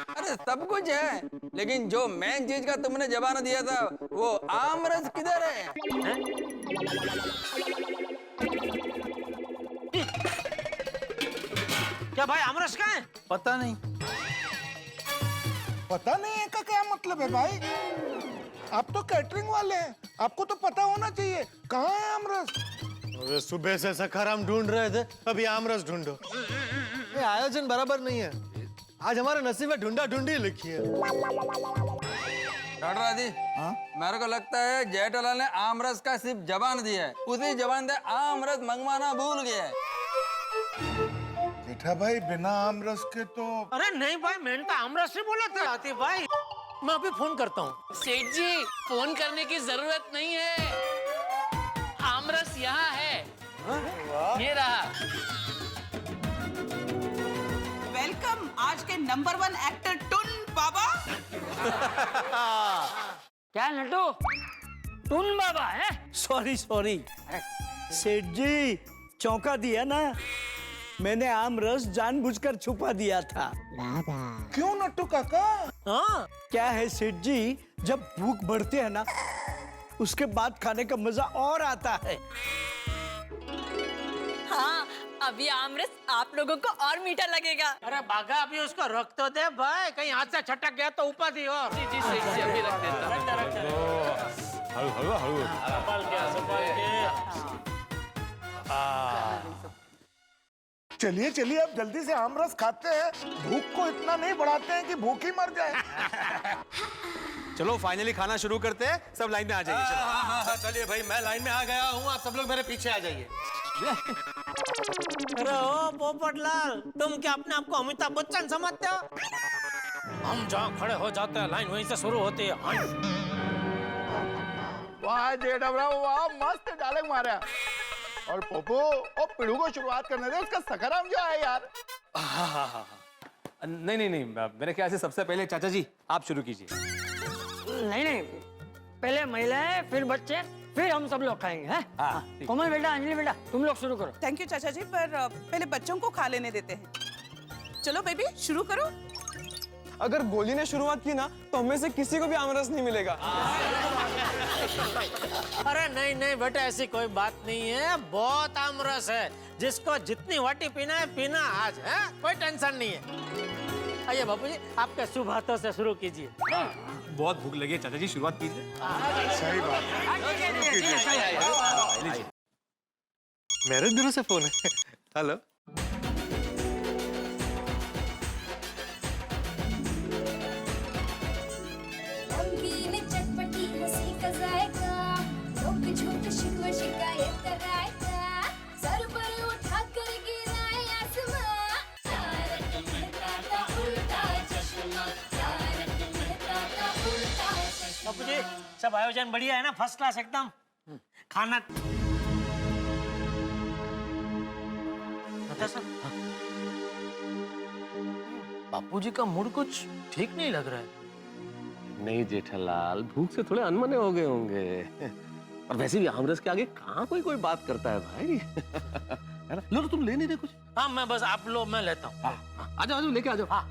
अरे सब कुछ है, लेकिन जो मेन चीज का तुमने जवाब दिया था वो आमरस किधर है? क्या भाई आमरस कहाँ है? पता नहीं। पता नहीं है का क्या मतलब है भाई? आप तो कैटरिंग वाले हैं, आपको तो पता होना चाहिए। कहाँ है आमरस? अरे सुबह से सखाराम ढूंढ रहे थे, अभी आमरस ढूंढो। ये आयोजन बराबर नहीं है। आज हमारे नसीब में ढूंढा ढूंढी लिखी है। डॉक्टर आदि, मेरे को लगता है जेठालाल ने आमरस का सिर्फ जबान दिया है, उसी जबान से आमरस मंगवाना भूल गया है। जेठा भाई बिना आमरस के तो। अरे नहीं भाई, मैंने तो आमरस से बोला था। आती भाई मैं अभी फोन करता हूँ। सेठ जी फोन करने की जरूरत नहीं है, आमरस यहाँ है। ये रहा। वेलकम आज के नंबर 1 एक्टर टुन बाबा। क्या नटू, टून बाबा है? सॉरी सॉरी सेठ जी, चौंका दिया ना। मैंने आम रस जानबूझकर छुपा दिया था। क्यों नट्टू काका? हाँ क्या है सेठ जी, जब भूख बढ़ती है ना, उसके बाद खाने का मजा और आता है। हाँ अभी आमरस आप लोगों को और मीठा लगेगा। अरे बागा अभी उसको रख तो दे भाई, कहीं हाथ से छटक गया तो उपाधि और। जी जी सेठ जी अभी रख देता हूँ। चलिए चलिए अब जल्दी से आमरस खाते हैं, भूख को इतना नहीं बढ़ाते हैं कि भूख ही मर जाए। चलो फाइनली खाना शुरू करते हैं, सब लाइन में आ जाइए। चलो। चलिए भाई, मैं लाइन में आ गया हूँ, आप सब लोग मेरे पीछे आ जाइए। अरे ओ पोपटलाल, तुम क्या अपने आप को अमिताभ बच्चन समझते हो? हम जहाँ खड़े हो जाते हैं लाइन वहीं से शुरू होती है। वाह जेठा ब्रात, वाह मस्त डायलॉग मारा। और पोपो, ओ पिड़ू को शुरुआत करने दे, उसका सखाराम जो है यार। नहीं, मेरे ख्याल से सबसे पहले चाचा जी आप शुरू कीजिए। नहीं नहीं, पहले महिलाएं, फिर बच्चे, फिर हम सब लोग खाएंगे। हैं? कोमल बेटा, अंजलि बेटा, तुम लोग शुरू करो। थैंक यू चाचा जी, पर पहले बच्चों को खा लेने देते हैं। चलो बेबी शुरू करो। अगर गोली ने शुरुआत की ना, तो हमें से किसी को भी आमरस नहीं मिलेगा। अरे नहीं नहीं बेटा, ऐसी कोई बात नहीं है, बहुत आमरस है। जिसको जितनी वाटी पीना है पीना आज है, कोई टेंशन नहीं है। आइए बापू जी, आपके शुभ हाथों से शुरू कीजिए। बहुत भूख लगी है चाचा जी, शुरुआत कीजिए। सही बात है। मेरे दिनों से फोन है। हेलो। बापू जी सब आयोजन बढ़िया है ना, फर्स्ट क्लास एकदम। खाना बापू जी का मूड कुछ ठीक नहीं लग रहा है। नहीं जेठालाल, भूख से थोड़े अनमने हो गए होंगे। और वैसे भी आमरस के आगे कहाँ कोई बात करता है भाई। है ना? लो तुम ले नहीं रहे कुछ? हाँ मैं बस आप लो, मैं लेता हूँ। आ जाओ लेके आ जाओ। हाँ।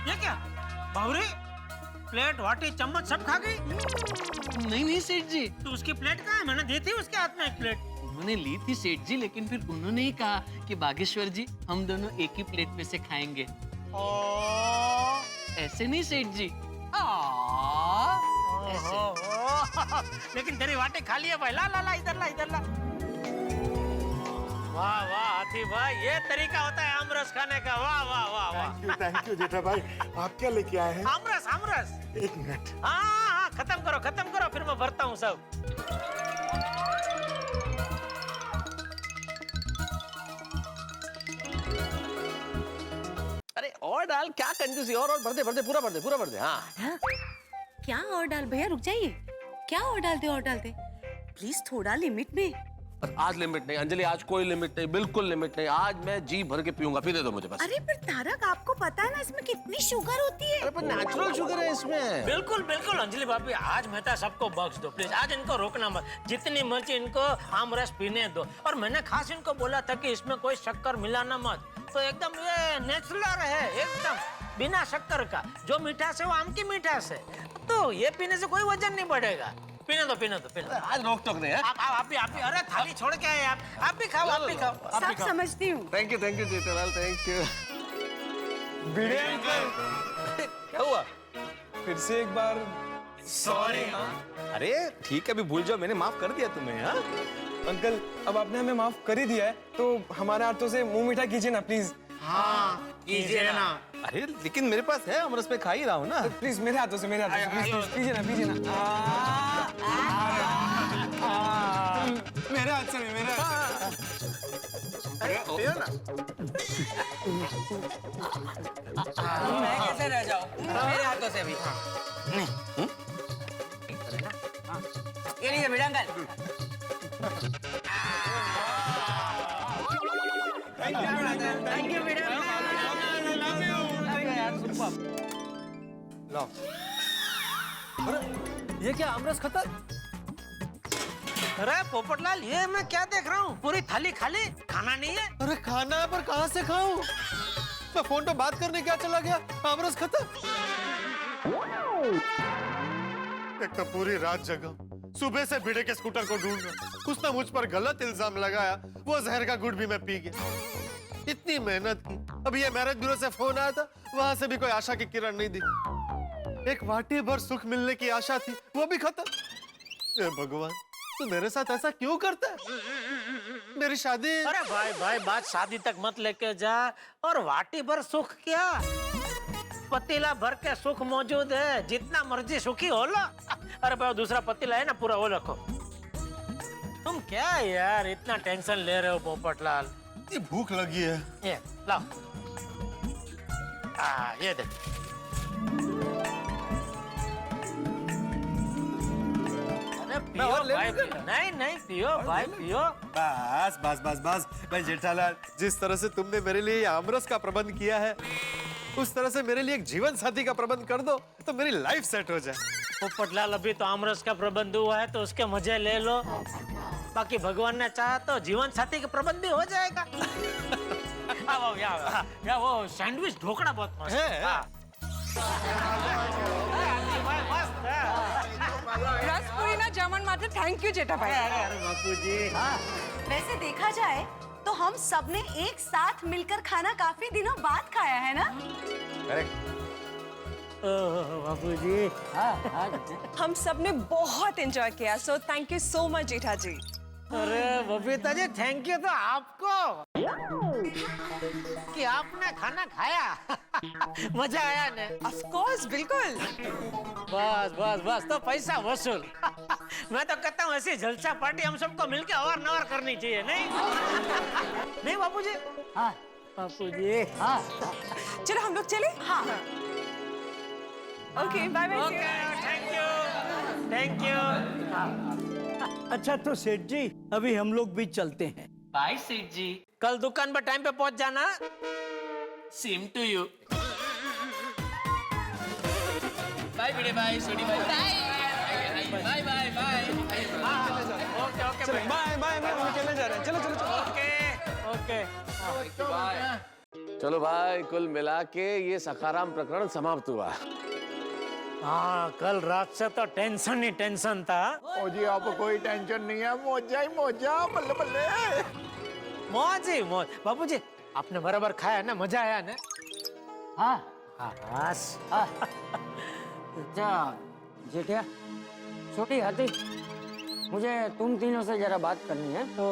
ये क्या बावरी, प्लेट वाटी चम्मच सब खा गई? नहीं सेठ जी, तो उसकी प्लेट कहाँ है? मैंने दी थी उसके हाथ में एक प्लेट। उन्होंने ली थी सेठ जी, लेकिन फिर उन्होंने ही कहा कि बागेश्वर जी हम दोनों एक ही प्लेट में से खाएंगे। ऐसे नहीं सेठ जी, ऐसे। लेकिन तेरी वाटी खाली है भाई। ला ला ला, इधर ला, इधर ला। वाह वाह हाथी भाई, ये तरीका होता है आमरस खाने का। वाह वाह वाह वाह। थैंक यू जेठा भाई। आप क्या लेके आए हैं? आमरस आमरस। एक मिनट। हाँ, खत्म करो, फिर मैं भरता हूँ सब। अरे और डाल, क्या कंजूसी, और भर दे पूरा भर दे। हाँ हाँ? क्या और डाल भैया, रुक जाइए। क्या और डालते प्लीज, थोड़ा लिमिट में। आज लिमिट नहीं अंजलि, आज कोई लिमिट नहीं, बिल्कुल लिमिट नहीं। आज मैं जी भर के पीऊंगा, फिर दे दो मुझे बस। अरे पर तारक, आपको पता है ना इसमें कितनी शुगर होती है। अरे पर नेचुरल शुगर है इसमें। बिल्कुल बिल्कुल अंजलि भाभी, आज मैं तो सबको बख्श दो प्लीज। आज इनको रोकना मत, जितनी मर्जी इनको आमरस पीने दो। और मैंने खास इनको बोला था कि इसमें कोई शक्कर मिलाना मत, तो एकदम ये नेचुरल है, एकदम बिना शक्कर का। जो मिठास है वो आम की मिठास है, तो ये पीने से कोई वजन नहीं बढ़ेगा। पीने दो। आज रोक टोक नहीं है। आप भी। अरे थाली छोड़ के आए आप भी खाओ, सब समझती हूँ। Thank you Jethalal, thank you. Bhide uncle, क्या हुआ? फिर से एक बार सॉरी। अरे ठीक है, अभी भूल जाओ, मैंने माफ कर दिया तुम्हें। हाँ अंकल, अब आपने हमें माफ कर ही दिया है, तो हमारे हाथों से मुंह मीठा कीजिए ना प्लीज। हाँ कीजिए ना। अरे लेकिन मेरे पास है, अमरस पे खा ही रहा हूँ ना। प्लीज मेरे हाथों से प्लीज पीजिए ना। मेरे हाथ से नहीं, मेरे हाथ मैं कैसे रह जाऊं? मेरे हाथों से भी। ये लीजिए Bhide uncle. Thank you Bhide uncle. लो। अरे ये क्या, आमरस खत्म? अरे पोपटलाल, ये मैं क्या देख रहा हूँ? पूरी थाली खाली, खाना नहीं है। अरे खाना है, पर कहाँ से खाऊं? मैं फोन पे बात करने क्या चला गया, आमरस खत्म। एक तो पूरी रात जगा, सुबह से भिड़े के स्कूटर को ढूंढ रहा। उसने मुझ पर गलत इल्जाम लगाया, वो जहर का गुड़ भी मैं पी गया। इतनी मेहनत की, अभी ये मैरिज ब्यूरो से फोन आया था, वहां से भी कोई आशा की किरण नहीं दिखी। एक वाटी भर सुख मिलने की आशा थी, वो भी खत्म। हे भगवान, तू मेरे साथ ऐसा क्यों करता है? मेरी शादी। अरे भाई बात शादी तक मत लेके जा। और वाटी भर सुख क्या, पतीला भर के सुख मौजूद है, जितना मर्जी सुखी हो लो। अरे भाई दूसरा पतीला है ना, पूरा वो रखो। तुम क्या यार इतना टेंशन ले रहे हो पोपटलाल? इतनी भूख लगी है। ये लाओ, ये देख। पियो भाई, नहीं पियो भाई, पियो। बस भाई जेठालाल, जिस तरह से तुमने मेरे लिए ये आमरस का प्रबंध किया है, उस तरह से मेरे लिए एक जीवन साथी का प्रबंध कर दो, तो मेरी लाइफ सेट हो जाए। पोपटलाल, अभी तो आमरस का प्रबंध हुआ है, तो उसके मजे ले लो। बाकी भगवान ने चाहा तो जीवन साथी का प्रबंध भी हो जाएगा। या वो सैंडविच ढोकड़ा बहुत मस्त है। रसपुरी ना जमन मात्र। थैंक यू जेठा भाई। बापूजी। वैसे देखा जाए तो हम सब ने एक साथ मिलकर खाना काफी दिनों बाद खाया है ना। बापूजी। हम सब ने बहुत एंजॉय किया, so thank you so much Jetha ji. अरे बबीता जी, थैंक यू तो आपको कि आपने खाना खाया। मजा आया ने? ऑफ कोर्स, बिल्कुल। बस तो पैसा वसूल। मैं तो कहता हूँ ऐसी जलसा पार्टी हम सबको मिलके और नवर करनी चाहिए, नहीं? नहीं बापूजी? हाँ बापूजी। हाँ चलो हम लोग चले। हाँ okay, bye bye. Thank you. अच्छा तो सेठ जी, अभी हम लोग भी चलते हैं। बाय सेठ जी। कल दुकान पर टाइम पे पहुंच जाना। Same to you. Bye Bhide bye Soni bye bye bye bye okay okay चलो बाय बाय हम चले जा रहे हैं, चलो चलो चलो। Okay okay. चलो भाई, कुल मिला के ये सखाराम प्रकरण समाप्त हुआ। हाँ, कल रात से तो टेंशन ही टेंशन था। ओ जी, आपको कोई टेंशन नहीं है, मौजा ही मौजा, बल्ले बल्ले। मौज ही मौज। बापूजी, आपने बराबर खाया ना, मजा आया ना? हाँ हाँ। अच्छा जेठिया, छोटी हाथी, मुझे तुम तीनों से जरा बात करनी है, तो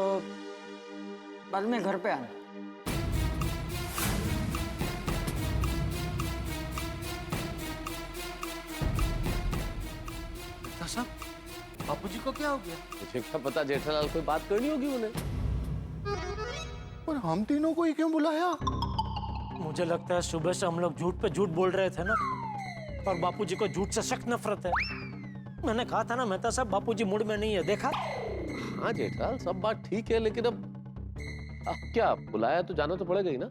बाद में घर पे आना। बापूजी को क्या हो गया? मुझे क्या पता, जेठालाल कोई बात करनी होगी उन्हें। पर हम तीनों को ही क्यों बुलाया? मुझे लगता है सुबह से हम लोग झूठ पे झूठ बोल रहे थे ना, और बापूजी को झूठ से सख्त नफरत है। मैंने कहा था ना मेहता साहब, बापूजी मूड में नहीं है, देखा? हाँ जेठालाल, सब बात ठीक है, लेकिन अब क्या बुलाया तो जाना तो पड़ेगा ही ना।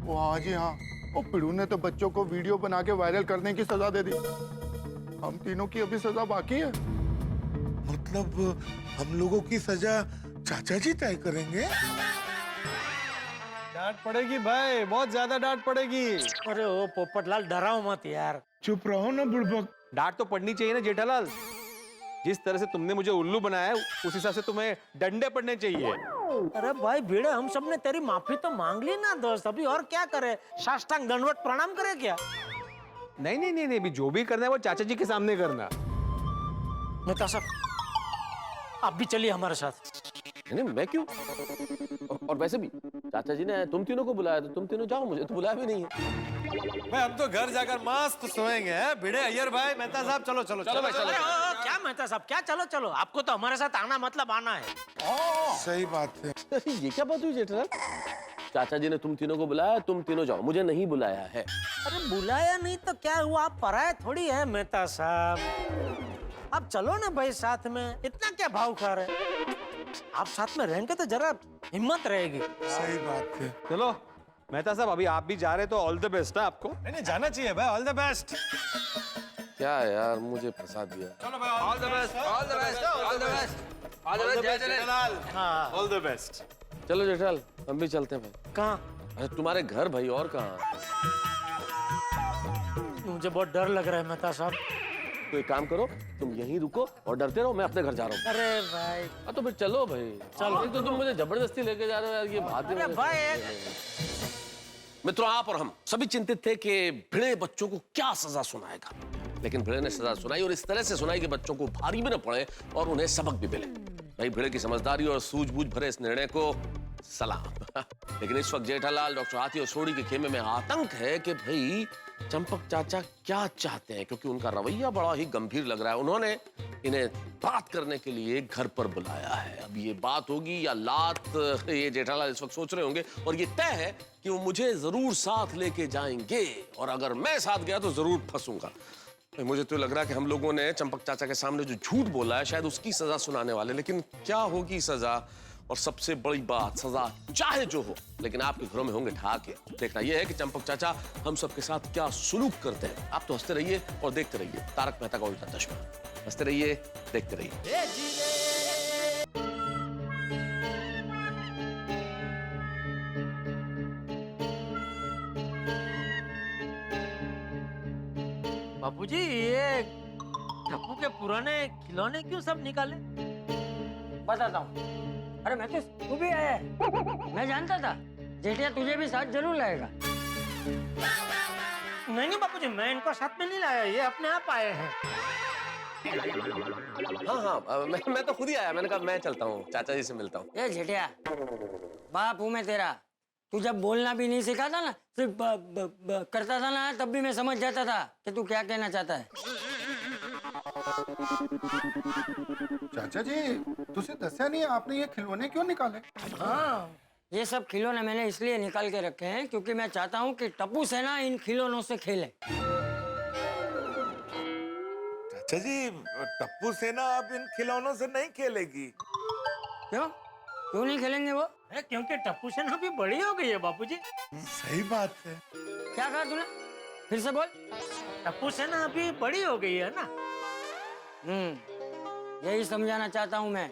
वो हाँ जी हाँ, वो पिड़ू ने तो बच्चों को वीडियो बना के वायरल करने की सजा दे दी। हम तीनों की अभी सजा बाकी है। मतलब हम लोगों की सजा चाचा जी तय करेंगे? डांट पड़ेगी भाई, बहुत ज्यादा डांट पड़ेगी। अरे ओ पोपटलाल, डराओ मत यार। चुप रहो ना बुड़बक। डांट तो पड़नी चाहिए ना जेठालाल। जिस तरह से तुमने मुझे उल्लू बनाया है, उस हिसाब से तुम्हें डंडे पड़ने चाहिए। अरे भाई भिड़े, हम सबने तेरी माफी तो मांग ली ना दोस्त, अभी और क्या करे? साष्टांग दंडवत प्रणाम करे क्या? नहीं नहीं नहीं नहीं, अभी जो भी करना है वो चाचा जी के सामने करना। मेहता साहब, आप भी चलिए हमारे साथ। नहीं, मैं क्यों? और वैसे भी चाचा जी ने तुम तीनों को बुलाया, तो तुम तीनों जाओ, मुझे तो बुलाया भी नहीं है। भाई हम तो घर जाकर मस्त सोएंगे। भिड़े अय्यर भाई, मेहता साहब, चलो चलो चलो भाई, चलो। क्या मेहता साहब, क्या चलो चलो? आपको तो हमारे साथ आना मतलब आना है। सही बात है। ये क्या बात हुई जेठालाल? चाचा जी ने तुम तीनों को बुलाया, तुम तीनों जाओ, मुझे नहीं बुलाया है। अरे बुलाया नहीं तो क्या हुआ? आप पराये थोड़ी है मेहता साहब। आप चलो ना भाई साथ में, इतना क्या भाव खा रहे? आप साथ में रहेंगे तो जरा हिम्मत रहेगी। सही बात है। चलो मेहता साहब, अभी आप भी जा रहे तो ऑल द बेस्ट है आपको। नहीं जाना चाहिए भाई, ऑल द बेस्ट। क्या यार, मुझे फंसा दिया। चलो भाई, all the best, all the best, all the best, all the best Jethalal. हाँ, ऑल द बेस्ट। चलो जेठालाल, हम भी चलते हैं भाई। कहाँ? अरे तुम्हारे घर भाई, और कहाँ? मुझे बहुत डर लग रहा है मेहता साहब। तो एक काम करो, तुम यहीं रुको और डरते रहो, मैं अपने घर जा रहा हूँ। अरे भाई, तो फिर चलो भाई, चलो। एक तो तुम मुझे जबरदस्ती लेके जा रहे हो यार, ये बात अरे भाई, मित्रों, आप और हम सभी चिंतित थे कि भिड़े बच्चों को क्या सजा सुनाएगा, लेकिन भिड़े ने सजा सुनाई, और इस तरह से सुनाई कि बच्चों को भारी भी न पड़े और उन्हें सबक भी मिले। भाई भिड़े की समझदारी और सूझबूझ भरे इस निर्णय को सलाम। लेकिन इस वक्त जेठालाल, डॉक्टर हाथी और सोडी के खेमे में आतंक है कि भाई चंपक चाचा क्या चाहते हैं, क्योंकि उनका रवैया बड़ा ही गंभीर लग रहा है। उन्होंने इन्हें बात करने के लिए घर पर बुलाया है। अब ये बात होगी या लात, ये जेठालाल इस वक्त सोच रहे होंगे, और ये तय है कि वो मुझे जरूर साथ लेके जाएंगे, और अगर मैं साथ गया तो जरूर फंसूंगा। मुझे तो लग रहा है कि हम लोगों ने चंपक चाचा के सामने जो झूठ बोला है, शायद उसकी सजा सुनाने वाले। लेकिन क्या होगी सजा, और सबसे बड़ी बात, सजा चाहे जो हो, लेकिन आपके घरों में होंगे ठहाके। देखना यह है कि चंपक चाचा हम सबके साथ क्या सुलूक करते हैं। आप तो हंसते रहिए और देखते रहिए तारक मेहता का उल्टा चश्मा। हंसते रहिए, देखते रहिए। बापूजी, ये टप्पू के पुराने खिलौने क्यों सब निकाले? बताता हूँ। अरे मैं तो तू भी आया है। मैं जानता था जेठिया तुझे भी साथ जरूर लाएगा। नहीं नहीं बापूजी, मैं इनको साथ में नहीं लाया, ये अपने आप आए हैं। हाँ, मैं तो खुद ही आया। मैंने कहा मैं चलता हूँ, चाचा जी से मिलता हूँ। ये जेठिया, बाप हूँ मैं तेरा। तू जब बोलना भी नहीं सीखा था ना, सिर्फ करता था ना, तब भी मैं समझ जाता था कि तू क्या कहना चाहता है। चाचा जी, तुझे दस्या नहीं, आपने ये खिलौने क्यों निकाले? हाँ, ये सब खिलौने मैंने इसलिए निकाल के रखे हैं क्योंकि मैं चाहता हूँ कि टप्पू सेना इन खिलौनों से खेले। चाचा जी, टप्पू सेना अब इन खिलौनों से नहीं खेलेगी। क्यों? क्यों नहीं खेलेंगे वो? क्योंकि टप्पू सेना भी बड़ी हो गई है बापूजी। सही बात है। क्या कहा तूने? फिर से बोल। टप्पू सेना अभी बड़ी हो गई है ना। यही समझाना चाहता हूँ मैं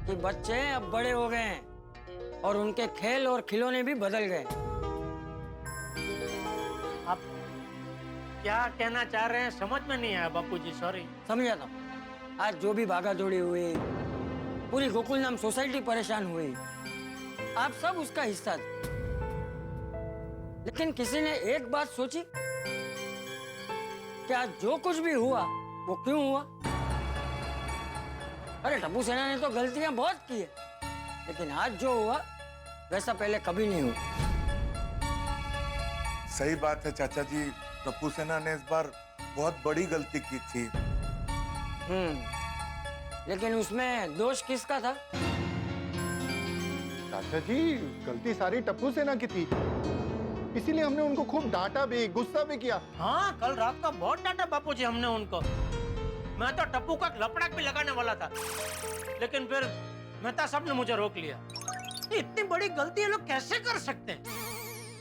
कि बच्चे अब बड़े हो गए हैं और उनके खेल और खिलौने भी बदल गए। आप क्या कहना चाह रहे हैं समझ में नहीं आया बापूजी, सॉरी। समझाता हूँ। आज जो भी भागा दौड़ी हुई, पूरी गोकुलधाम सोसाइटी परेशान हुई, आप सब उसका हिस्सा थे। लेकिन किसी ने एक बात सोची कि आज जो कुछ भी हुआ वो क्यों हुआ? अरे टप्पू सेना ने तो गलतियां बहुत की है, लेकिन आज जो हुआ वैसा पहले कभी नहीं हुआ। सही बात है चाचा जी, टप्पू सेना ने इस बार बहुत बड़ी गलती की थी। लेकिन उसमें दोष किसका था? चाचा जी गलती सारी टप्पू सेना की थी, इसीलिए हमने उनको खूब डांटा भी, गुस्सा भी किया। हाँ, कल रात को बहुत डांटा बापूजी हमने उनको। मैं तो टप्पू का लपड़ाक भी लगाने वाला था, लेकिन फिर मेहता साहब ने मुझे रोक लिया। इतनी बड़ी गलती ये लोग कैसे कर सकते हैं?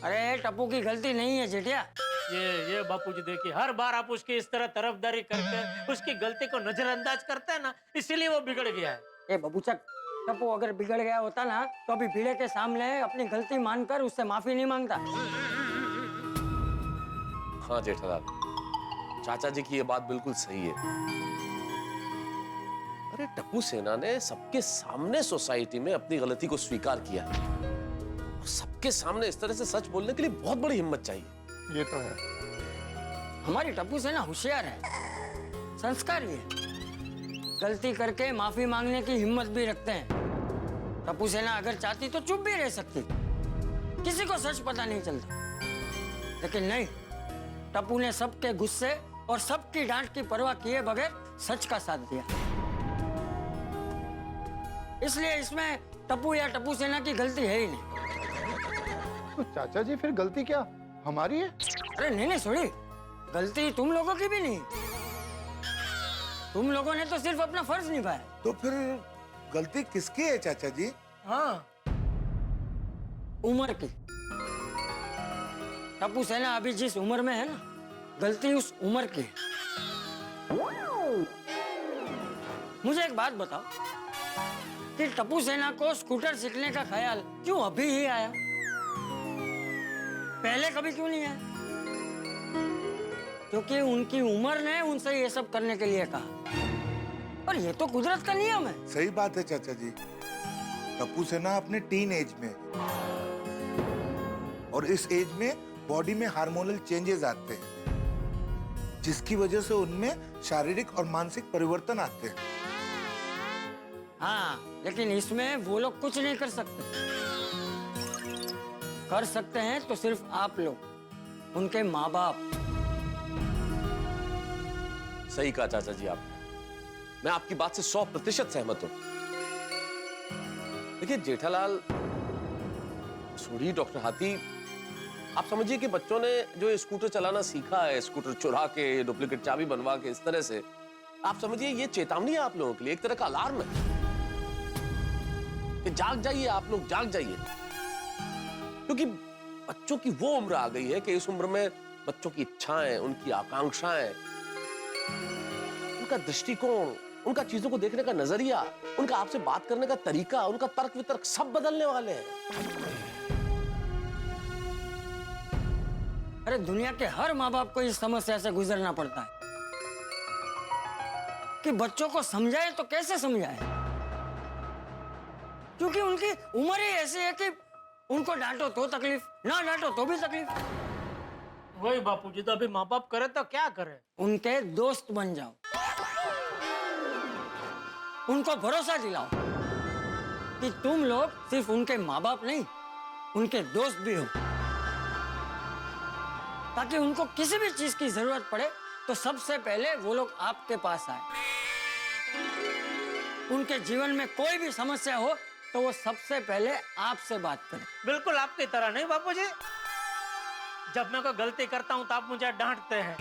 अरे टप्पू की गलती नहीं है जेठिया। ये बापूजी देखिए, हर बार आप उसकी इस तरह तरफदारी करके उसकी गलती को नजरअंदाज करते हैं ना, इसीलिए वो बिगड़ गया है। ए बबूचक, टप्पू अगर बिगड़ गया होता ना तो अभी भीड़े के सामने अपनी गलती मानकर उससे माफी नहीं मांगता। हाँ जेठालाल, चाचा जी की ये बात बिल्कुल सही है। अरे टप्पू सेना ने सबके सामने सोसाइटी में अपनी गलती को स्वीकार किया और सबके सामने इस तरह से सच बोलने के लिए बहुत बड़ी हिम्मत चाहिए। ये तो है। हमारी टप्पू सेना होशियार है, संस्कारी है, गलती करके माफी मांगने की हिम्मत भी रखते हैं। टप्पू सेना अगर चाहती तो चुप भी रह सकती, किसी को सच पता नहीं चलता। लेकिन नहीं, टप्पू ने सबके गुस्से और सबकी डांट की परवाह किए बगैर सच का साथ दिया। इसलिए इसमें टप्पू या टप्पू सेना की गलती है ही नहीं। तो चाचा जी फिर गलती क्या हमारी है? अरे नहीं सोड़ी, गलती तुम लोगों की भी नहीं। तुम लोगों ने तो सिर्फ अपना फर्ज निभाया। तो फिर गलती किसकी है चाचा जी? हाँ, उम्र की। टप्पू सेना अभी जिस उम्र में है ना, गलती उस उम्र की है। मुझे एक बात बताओ कि टप्पू सेना को स्कूटर सीखने का ख्याल क्यों अभी ही आया? पहले कभी क्यों नहीं आया? क्योंकि उनकी उम्र ने उनसे ये सब करने के लिए कहा, और ये तो कुदरत का नियम है। सही बात है चाचा जी, टप्पू सेना अपने टीन एज में और इस एज में बॉडी में हार्मोनल चेंजेस आते हैं, जिसकी वजह से उनमें शारीरिक और मानसिक परिवर्तन आते हैं। हाँ, लेकिन इसमें वो लोग कुछ नहीं कर सकते। कर सकते हैं तो सिर्फ आप लोग, उनके माँ बाप। सही कहा चाचा जी आपने, मैं आपकी बात से 100% सहमत हूं। देखिए जेठालाल, सोढ़ी, डॉक्टर हाथी, आप समझिए कि बच्चों ने जो स्कूटर चलाना सीखा है, स्कूटर चुरा के, डुप्लीकेट चाबी बनवा के, इस तरह से, आप समझिए ये चेतावनी है आप लोगों के लिए, एक तरह का अलार्म है कि जाग जाइए, आप लोग जाग जाइए। क्योंकि बच्चों की वो उम्र आ गई है कि इस उम्र में बच्चों की इच्छाएं, उनकी आकांक्षाएं, उनका दृष्टिकोण, उनका चीजों को देखने का नजरिया, उनका आपसे बात करने का तरीका, उनका तर्क वितर्क सब बदलने वाले हैं। अरे दुनिया के हर माँ बाप को इस समस्या से गुजरना पड़ता है कि बच्चों को समझाए तो कैसे समझाए, क्योंकि उनकी उम्र ही ऐसी है कि उनको डांटो तो तकलीफ, ना डांटो तो भी तकलीफ। वही बापूजी, तो अभी माँ बाप करे तो क्या करे? उनके दोस्त बन जाओ, उनको भरोसा दिलाओ कि तुम लोग सिर्फ उनके माँ बाप नहीं, उनके दोस्त भी हो, ताकि उनको किसी भी चीज की जरूरत पड़े तो सबसे पहले वो लोग आपके पास आए। उनके जीवन में कोई भी समस्या हो तो वो सबसे पहले आपसे बात करें। बिल्कुल आपकी तरह नहीं बापूजी, जब मैं कोई गलती करता हूँ तो आप मुझे डांटते हैं,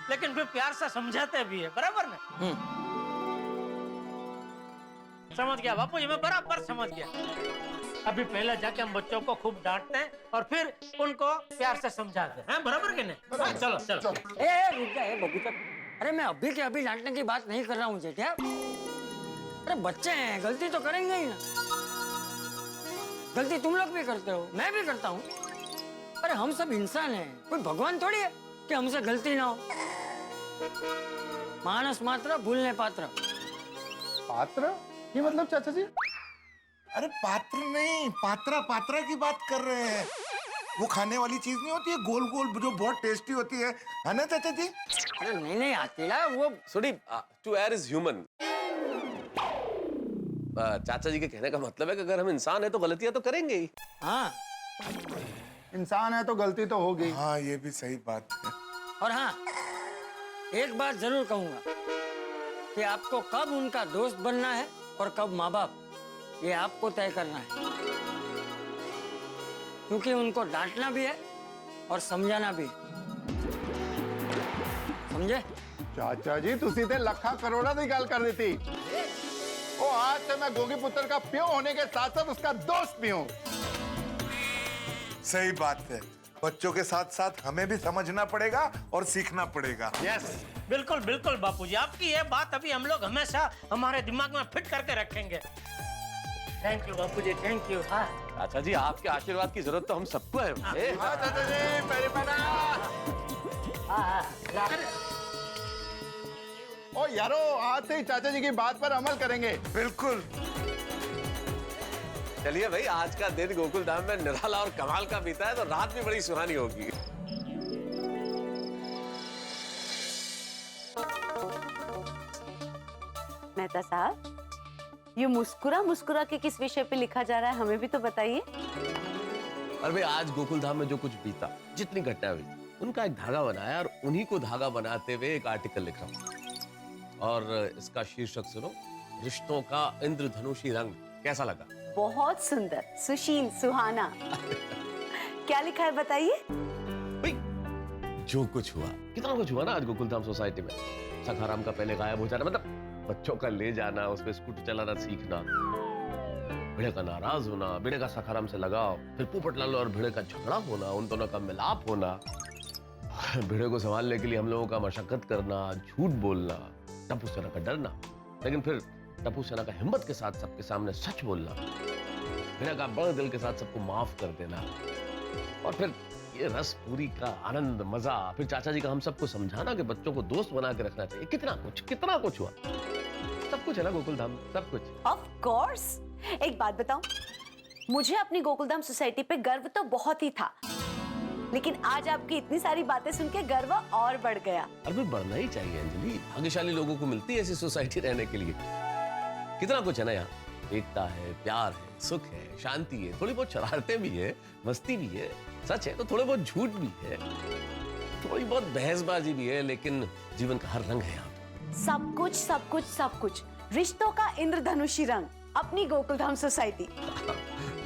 लेकिन फिर प्यार से समझाते भी है, बराबर ना? समझ गया बापू जी, मैं बराबर समझ गया। अभी पहले जाके हम बच्चों को खूब डांटते हैं और फिर उनको प्यार से समझाते हैं, बराबर कि नहीं? हाँ, चलो चलो। रुक जा बबूचा। अरे मैं अभी के अभी डांटने की बात नहीं कर रहा हूँ जेठा। अरे बच्चे हैं, गलती तो करेंगे ही ना। गलती तुम लोग भी करते हो, मैं भी करता हूँ। अरे हम सब इंसान हैं, कोई भगवान थोड़ी है कि हमसे गलती ना हो। मानस मात्र भूलने पात्र। पात्र? ये मतलब चाचा जी? अरे पात्र नहीं, पात्रा पात्रा की बात कर रहे हैं। वो खाने वाली चीज नहीं होती है गोल गोल जो बहुत टेस्टी होती है ना चाचा जी? अरे नहीं आतेड़ा, वो सुनी, टू एयर इज ह्यूमन। चाचा जी के कहने का मतलब है कि अगर हम इंसान है तो गलतियां तो करेंगे ही। हाँ, इंसान है तो गलती तो होगी। हाँ, ये भी सही बात है। और हाँ, एक बात जरूर कहूंगा कि आपको कब उनका दोस्त बनना है और कब माँ बाप, ये आपको तय करना है। क्योंकि उनको डांटना भी है और समझाना भी है। समझे? चाचा जी तुसी ते लखा करोड़ा की गल कर दी थी। ओ आज से मैं गोगी पुत्र का प्यो होने के साथ साथ उसका दोस्त भी हूँ। सही बात है। बच्चों के साथ साथ हमें भी समझना पड़ेगा और सीखना पड़ेगा। यस, बिल्कुल बिल्कुल बापूजी, आपकी ये बात अभी हम लोग हमेशा हमारे दिमाग में फिट करके रखेंगे। Thank you Bapuji, thank you. हाँ चाचा जी, आपके आशीर्वाद की जरूरत तो हम सबको है। चाचा जी मेरी बना। ओ यारो, आज से ही चाचा जी की बात पर अमल करेंगे। बिल्कुल। चलिए भाई, आज का दिन गोकुल धाम में निराला और कमाल का बीता है तो रात भी बड़ी सुहानी होगी। मेहता साहब, ये मुस्कुरा मुस्कुरा के किस विषय पे लिखा जा रहा है, हमें भी तो बताइए। अरे भाई, आज गोकुल धाम में जो कुछ बीता, जितनी घटना हुई, उनका एक धागा बनाया और उन्हीं को धागा बनाते हुए एक आर्टिकल लिखा और इसका शीर्षक सुनो, रिश्तों का इंद्रधनुषी रंग। कैसा लगा? बहुत सुंदर, सुशील, सुहाना। क्या लिखा है बताइए। जो कुछ हुआ, कितना कुछ हुआ ना आज गोकुल धाम सोसाइटी में। सखाराम का पहले गायब हो जाना, मतलब बच्चों का ले जाना, उसमें स्कूटी चलाना सीखना, भिड़े का नाराज होना, भिड़े का सखाराम से लगाव, फिर पोपटलाल और भिड़े का झगड़ा होना, उन दोनों का मिलाप होना, भिड़े को संभालने के लिए हम लोगों का मशक्कत करना, झूठ बोलना, टप्पू सेना का डरना, लेकिन फिर टप्पू सेना का हिम्मत के साथ सबके सामने सच बोलना, भिड़े का बड़े दिल के साथ सबको माफ कर देना, और फिर ये रस पूरी का आनंद, मजा, फिर चाचा जी का हम सबको समझाना कि बच्चों को दोस्त बना के रखना चाहिए। कितना कुछ हुआ। सब कुछ है ना गोकुल धाम, सब कुछ। Of course. एक बात बताऊं, मुझे अपनी गोकुलधाम सोसाइटी पे गर्व तो बहुत ही था, लेकिन आज आपकी इतनी सारी बातें सुन के गर्व और बढ़ गया। अरे बढ़ना ही चाहिए अंजलि, भाग्यशाली लोगों को मिलती है ऐसी सोसाइटी रहने के लिए। कितना कुछ है ना यहाँ, एकता है, प्यार है, सुख है, शांति है, थोड़ी बहुत शरारतें भी है, मस्ती भी है, सच है तो थोड़े बहुत झूठ भी है, थोड़ी बहुत बहसबाजी भी है, लेकिन जीवन का हर रंग है यहाँ पे। सब कुछ सब कुछ सब कुछ, रिश्तों का इंद्रधनुषी रंग, अपनी गोकुलधाम सोसाइटी।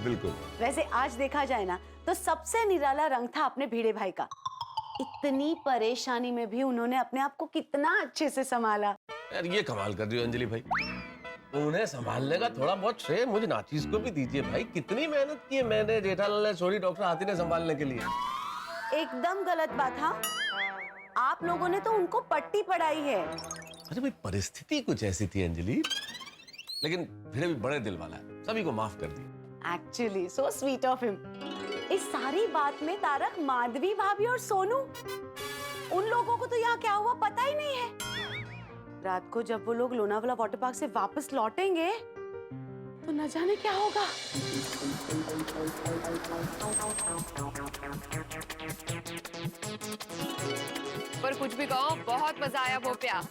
बिल्कुल। वैसे आज देखा जाए ना तो सबसे निराला रंग था अपने भिड़े भाई का। इतनी परेशानी में भी उन्होंने अपने आप को कितना अच्छे से संभाला। यार ये कमाल कर रही हो अंजलि भाई, उन्हें संभालने का थोड़ा बहुत श्रेय मुझे नाचीज को भी दीजिए भाई। कितनी मेहनत की है मैंने, जेठालाल ने, सोरी, डॉक्टर हाथी ने संभालने के लिए। एकदम गलत बात। हाँ, आप लोगों ने तो उनको पट्टी पढ़ाई है। अरे भाई परिस्थिति कुछ ऐसी थी अंजलि, लेकिन भिड़े भी बड़े दिल वाला है, सभी को माफ कर दिया। Actually so sweet of him. इस सारी बात में तारक, माधवी भाभी और सोनू, उन लोगों को तो यहाँ क्या हुआ पता ही नहीं है। रात को जब वो लोग लोनावाला वाटर पार्क से वापस लौटेंगे तो न जाने क्या होगा। पर कुछ भी कहो, बहुत मजा आया भोपिया।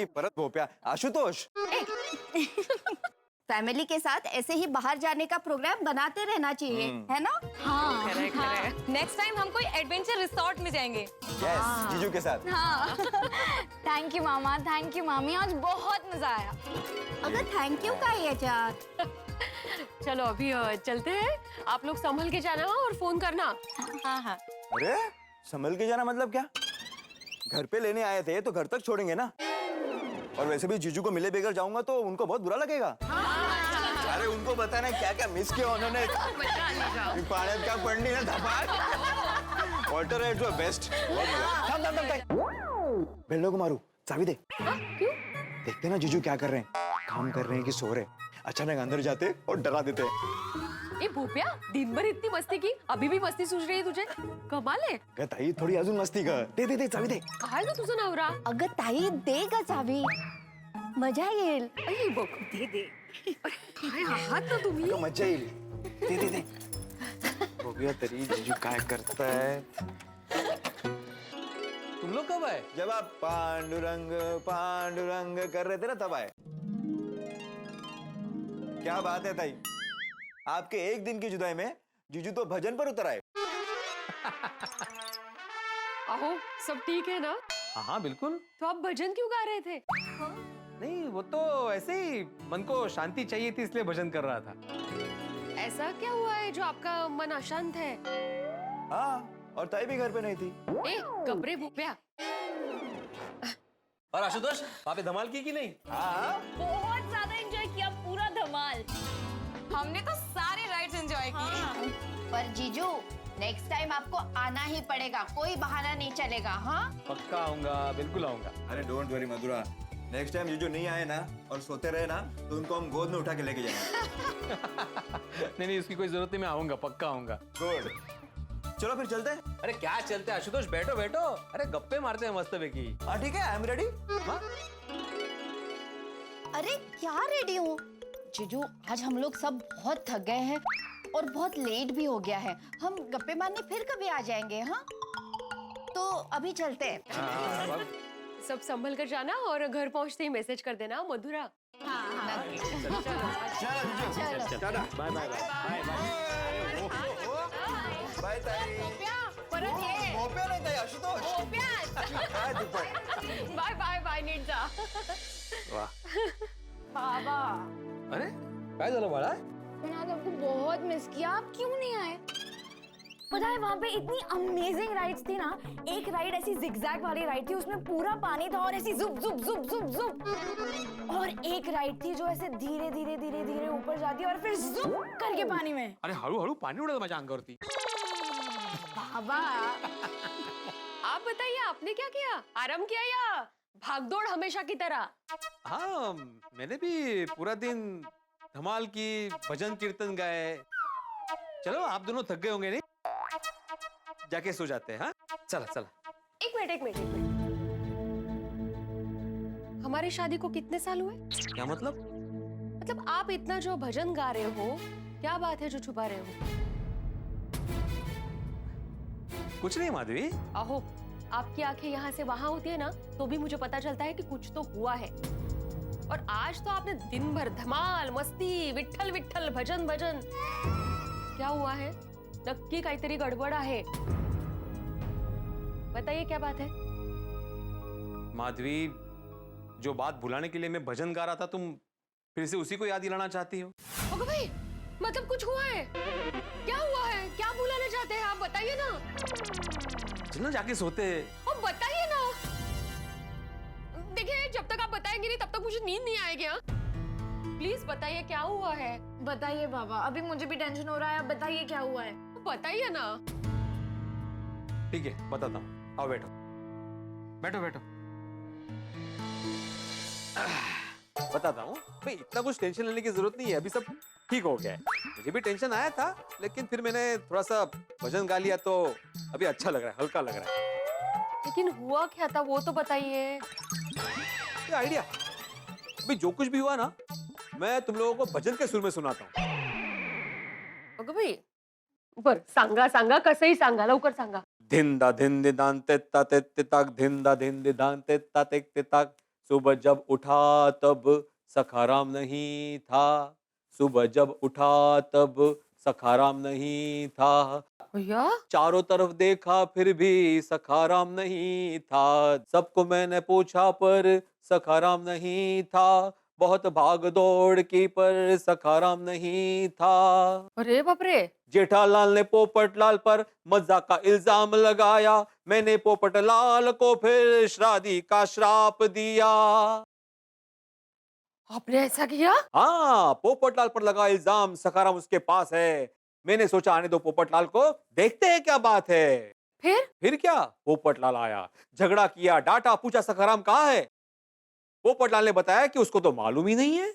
परत भोपिया, आशुतोष। फैमिली के साथ ऐसे ही बाहर जाने का प्रोग्राम बनाते रहना चाहिए, है ना? हाँ, नेक्स्ट टाइम हम कोई एडवेंचर रिसोर्ट में जाएंगे। यस, जीजू के साथ। हाँ। Thank you mama, thank you मामी, आज बहुत मजा आया। अगर थैंक यू का है यार। चलो अभी चलते हैं, आप लोग संभल के जाना और फोन करना। हाँ हाँ। अरे संभल के जाना मतलब क्या? घर पे लेने आए थे तो घर तक छोड़ेंगे ना। और वैसे भी जीजू को मिले बगैर जाऊंगा तो उनको बहुत बुरा लगेगा। हाँ। अरे उनको बताना क्या क्या मिस किया उन्होंने। बचा ले जाओ। पाण्यात क्या पडली ना धपाक। वॉटर राइड्स वर बेस्ट। थम थम थम। बेल्लो को मारू, चाबी दे। क्यों? देखते ना जीजू क्या कर रहे हैं, काम कर रहे हैं कि सो रहे हैं। अचानक अंदर जाते और डरा देते हैं। ए भूपिया, दिन भर इतनी मस्ती की, अभी भी मस्ती सूझ रही है तुझे? कमाल आहे. ग ताई थोडी अजून मस्ती कर. दे दे दे चावी दे. काय ग तुझा नवरा? अगं ताई दे का चावी, मजा येईल. अरे बघ, दे दे. काय आहात ना तुम्ही? अगं मजा येईल. दे दे दे. बघूया तरी जीजू काय करताय. तुम लोग कब आए? जब आप पांडुरंग पांडुरंग कर रहे थे ना तब आए. क्या बात है ताई, आपके एक दिन की जुदाई में जीजू तो भजन पर उतर आए. अहो, सब ठीक है ना? हाँ बिल्कुल. तो आप भजन क्यों गा रहे थे? नहीं वो तो ऐसे ही मन को शांति चाहिए थी इसलिए भजन कर रहा था. ऐसा क्या हुआ है जो आपका मन अशांत है? हाँ, और ताई भी घर पे नहीं थी. ए, कपड़े भूपिया. और आशुतोष वहाँ पे धमाल की कि नहीं? हाँ. बहुत ज्यादा एंजॉय किया, पूरा धमाल. हमने तो सारे राइड्स एंजॉय किए. पर जीजू नेक्स्ट टाइम आपको आना ही पड़ेगा, कोई बहाना नहीं चलेगा. हाँ पक्का आऊंगा, बिल्कुल आऊंगा. अरे don't worry Mathura, next time जीजू नहीं आए ना और सोते रहे ना तो उनको हम गोद में उठा के लेके जाएंगे. नहीं नहीं उसकी कोई जरूरत नहीं, मैं आऊंगा, पक्का आऊंगा. गुड. चलो फिर चलते हैं. अरे क्या चलते हैं आशुतोष, बैठो बैठो. अरे गप्पे मारते हैं मस्त बेकी. हाँ ठीक है, आई एम रेडी. अरे क्या रेडी हूँ जीजू, आज हम लोग सब बहुत थक गए हैं और बहुत लेट भी हो गया है. हम गप्पे मारने फिर कभी आ जाएंगे. हाँ तो अभी चलते हैं. सब संभल कर जाना और घर पहुंचते ही मैसेज कर देना मधुरा. बाय बाय बाय ताई. परत ये. भोप्या नाही ताई, आशुतोष. काय दुपार. बाय बाय बाय, नीट जा. बाबा अरे काय झालं बाळा? मैंने आज आपको बहुत मिस किया, आप क्यों नहीं आए? पता है वहाँ पे इतनी अमेजिंग राइड्स थी ना. एक राइड ऐसी जिगजैग वाली राइड थी, उसमें पूरा पानी था और ऐसी जुप जुप जुप जुप जुप. और एक राइड थी जो ऐसे धीरे धीरे धीरे धीरे ऊपर जाती है और फिर जुप करके पानी में. अरे हळूहळू पाणी उडत माझ्या अंगावरती. बाबा आप बताइए, आपने क्या किया? आराम किया या भागदौड़ हमेशा की तरह? हाँ मैंने भी पूरा दिन धमाल की, भजन कीर्तन गाए. चलो आप दोनों थक गए होंगे नहीं, जाके सो जाते हैं. हाँ चला चला. एक मिनट एक मिनट एक मिनट. हमारी शादी को कितने साल हुए? क्या मतलब? मतलब आप इतना जो भजन गा रहे हो, क्या बात है जो छुपा रहे हो? कुछ नहीं माधवी. अहो, आपकी आंखें यहाँ से वहां होती है ना तो भी मुझे पता चलता है कि कुछ तो हुआ है. और आज तो आपने दिन भर धमाल, मस्ती, विठ्ठल विठ्ठल, भजन भजन. क्या हुआ है? नक्की काहीतरी गडबड आहे. बताइए क्या बात है? माधवी, जो बात भुलाने के लिए मैं भजन गा रहा था, तुम फिर से उसी को याद दिलाना चाहती हो? ओके भाई, मतलब कुछ हुआ है? क्या हुआ है? क्या भुलाना चाहते हैं आप? बताइए ना. चलो जाके सोते. अब बताइए ना. देखिए, जब तक आप बताएंगे नहीं तब तक मुझे नींद नहीं आएगी. हाँ प्लीज बताइए क्या हुआ है. बताइए बाबा, अभी मुझे भी टेंशन हो रहा है. आप बताइए क्या हुआ है. बताइए ना. ठीक है बताता हूँ, आओ बैठो बैठो बैठो. बताता हूँ भाई, इतना कुछ टेंशन लेने की जरूरत नहीं है, अभी सब ठीक हो गया है. मुझे भी टेंशन आया था लेकिन फिर मैंने थोड़ा सा भजन गा लिया तो अभी अच्छा लग रहा है, हल्का लग रहा है. लेकिन हुआ क्या था वो तो बताइए. ये आइडिया, अभी जो कुछ भी हुआ ना मैं तुम लोगों को भजन के सुर में सुनाता हूँ. अगं भाई, बर सांगा सांगा, कसंही सांगा, लवकर सांगा. धिंदा धिंदे दान तेता ते ताक, धिंदा धिंदे दान तेता ते ताक. सुबह जब उठा तब सखाराम नहीं था, सुबह जब उठा तब सखाराम नहीं था. भैया चारों तरफ देखा फिर भी सखाराम नहीं था. सबको मैंने पूछा पर सखाराम नहीं था. बहुत भाग दौड़ की पर सखाराम नहीं था. अरे बाप रे. जेठालाल ने पोपटलाल पर मजाक का इल्जाम लगाया. मैंने पोपटलाल को फिर श्राद्धी का श्राप दिया. आपने ऐसा किया? हाँ, पोपटलाल पर लगा इल्जाम, सखाराम उसके पास है। मैंने सोचा आने दो पोपटलाल को, देखते हैं क्या बात है। फिर क्या, पोपटलाल आया, झगड़ा किया, डांटा, पूछा सखाराम कहाँ है। पोपटलाल ने बताया कि उसको तो मालूम ही नहीं है।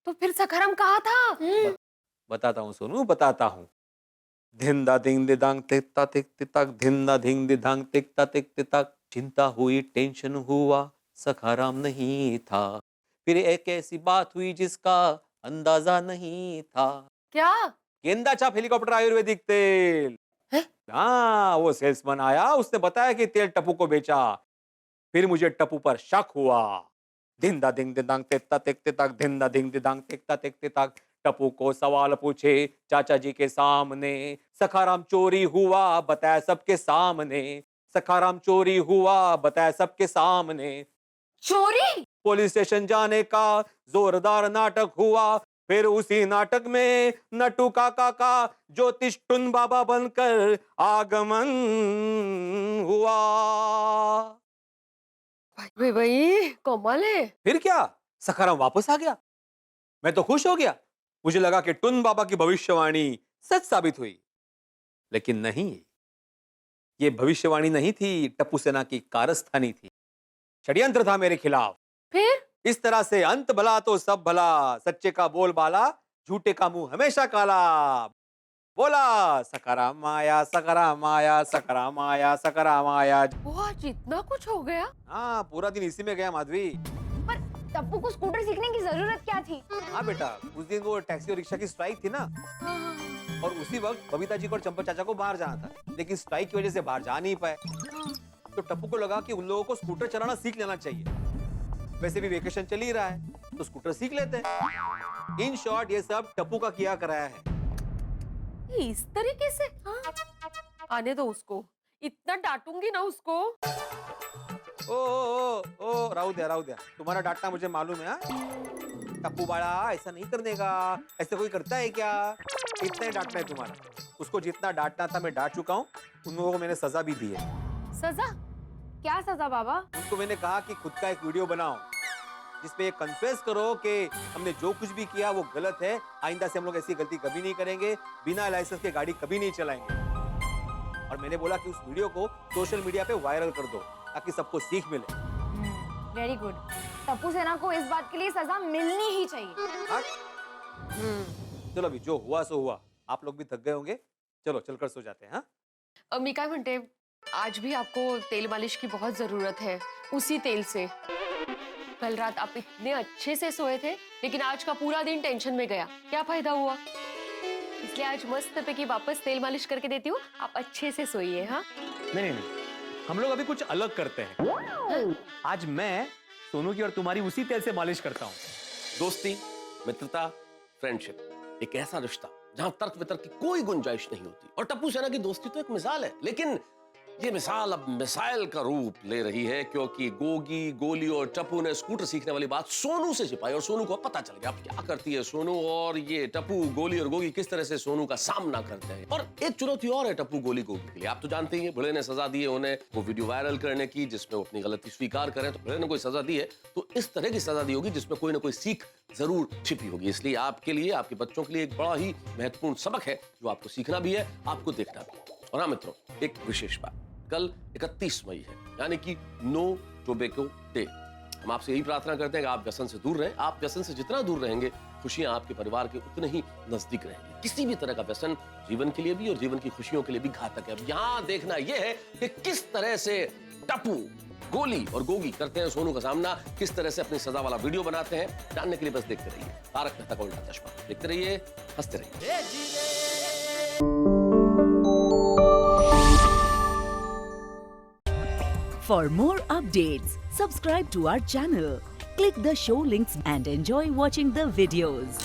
तो फिर सखाराम कहाँ था? बताता हूँ सोनू, बताता हूँ। धिंदा धिंग दिदांग तिकता तिक तितक, धिंदा धिंग दिदांग तिकता तिक तितक, चिंता हुई, टेंशन हुआ, सखाराम नहीं था। फिर एक ऐसी बात हुई जिसका अंदाजा नहीं था। क्या? गेंदा चाप हेलीकॉप्टर आयुर्वेदिक तेल। हाँ, वो सेल्समैन आया, उसने बताया कि तेल टप्पू को बेचा। फिर मुझे टप्पू पर शक हुआ। धिंदा धिंग दिदांग तिकता तिक तितक, धिंदा धिंग दिदांग तिकता तिक तितक, टप्पू को सवाल पूछे चाचा जी के सामने। सखाराम चोरी हुआ, बताया सबके सामने। सखाराम चोरी हुआ, बताया सबके सामने। चोरी? पुलिस स्टेशन जाने का जोरदार नाटक हुआ। फिर उसी नाटक में नटू काका का ज्योतिष टुन बाबा बनकर आगमन हुआ। भाई कमाल है। फिर क्या, सखाराम वापस आ गया। मैं तो खुश हो गया। मुझे लगा कि टुन बाबा की भविष्यवाणी सच साबित हुई, लेकिन नहीं, ये भविष्यवाणी नहीं थी, टप्पू सेना की कारस्थानी थी। षड्यंत्र था मेरे खिलाफ। फिर इस तरह से अंत भला तो सब भला, सच्चे का बोल बाला, झूठे का मुंह हमेशा काला। बोला सखाराम आया, सखाराम आया, सखाराम आया, सखाराम आया। आज इतना कुछ हो गया? हाँ, पूरा दिन इसी में गया माधवी। पर टप्पू को स्कूटर सीखने की जरूरत क्या थी? हाँ बेटा, उस दिन वो टैक्सी और रिक्शा की स्ट्राइक थी ना, और उसी वक्त बबीता जी को और चंपा चाचा को बाहर जाना था, लेकिन स्ट्राइक की वजह से बाहर जा नहीं पाए। तो टप्पू को लगा कि उन लोगों को स्कूटर चलाना सीख लेना चाहिए। वैसे भी वेकेशन चल ही रहा है, तो स्कूटर सीख लेते हैं। इन शॉर्ट, ये सब टप्पू का किया कराया है। इस तरीके से? हाँ? आने दो उसको, इतना डांटूंगी ना उसको। ओ, राहु दिया, तुम्हारा डांटना मुझे मालूम है। टप्पू बाड़ा, ऐसा नहीं करने का, ऐसे कोई करता है क्या? इतना ही डांटना है तुम्हारा। उसको जितना डांटना था मैं डांट चुका हूँ। उन लोगों को मैंने सजा भी दी है। सजा? क्या सजा बाबा? उनको मैंने कहा कि खुद का एक वीडियो बनाओ, जिसमें ये कन्फेस करो कि हमने जो कुछ भी किया वो गलत है। आइंदा से हम लोग ऐसी गलती कभी नहीं करेंगे, बिना लाइसेंस के गाड़ी कभी नहीं चलाएंगे। और मैंने बोला कि उस वीडियो को सोशल मीडिया पे वायरल कर दो, ताकि सबको सीख मिले। Very good. टप्पू सेना को इस बात के लिए सजा मिलनी ही चाहिए। चलो अभी जो हुआ सो हुआ, आप लोग भी थक गए होंगे, चलो चलकर सो जाते हैं। हाँ, मी काय म्हणते, आज भी आपको तेल मालिश की बहुत जरूरत है, उसी तेल से। कल रात आप इतने अच्छे से सोए थे, लेकिन आज का पूरा दिन टेंशन में गया, क्या फायदा हुआ? इसलिए आज मस्त पैकी वापस तेल मालिश करके देती हूँ, आप अच्छे से सोइए। हाँ, नहीं, हम लोग अभी कुछ अलग करते हैं। आज मैं सोनू की और तुम्हारी उसी तेल से मालिश करता हूँ। दोस्ती, मित्रता, फ्रेंडशिप, एक ऐसा रिश्ता जहां तर्क वितर्क की कोई गुंजाइश नहीं होती। और टप्पू सेना की दोस्ती तो एक मिसाल है, लेकिन ये मिसाल अब मिसाइल का रूप ले रही है, क्योंकि गोगी, गोली और टप्पू ने स्कूटर सीखने वाली बात सोनू से छिपाई, और सोनू को पता चल गया अब क्या करती है सोनू, और ये टप्पू, गोली और गोगी किस तरह से सोनू का सामना करते हैं। और एक चुनौती और है टप्पू, गोली, गोगी के लिए। आप तो जानते ही हैं, बड़े ने सजा दी है उन्हें वो वीडियो वायरल करने की, जिसमें वो अपनी गलती स्वीकार करें। तो बड़े ने कोई सजा दी है, तो इस तरह की सजा दी होगी जिसमें कोई ना कोई सीख जरूर छिपी होगी। इसलिए आपके लिए, आपके बच्चों के लिए एक बड़ा ही महत्वपूर्ण सबक है, जो आपको सीखना भी है, आपको देखना भी। और हाँ मित्रों, एक विशेष बात, कल 31 मई है, यानी कि नो टोबैको डे। हम आपसे यही प्रार्थना करते हैं कि आप व्यसन से दूर रहें। आप व्यसन से जितना दूर रहेंगे, खुशियां आपके परिवार के उतने ही नजदीक रहेंगी। किसी भी तरह का व्यसन जीवन के लिए भी और जीवन की खुशियों के लिए भी घातक है। अब यहाँ देखना यह है कि किस तरह से टप्पू, गोली और गोगी करते हैं सोनू का सामना, किस तरह से अपनी सजा वाला वीडियो बनाते हैं। जानने के लिए बस देखते रहिए तारक मेहता का उल्टा चश्मा। देखते रहिए, हंसते रहिए। For more updates, subscribe to our channel, click the show links and enjoy watching the videos.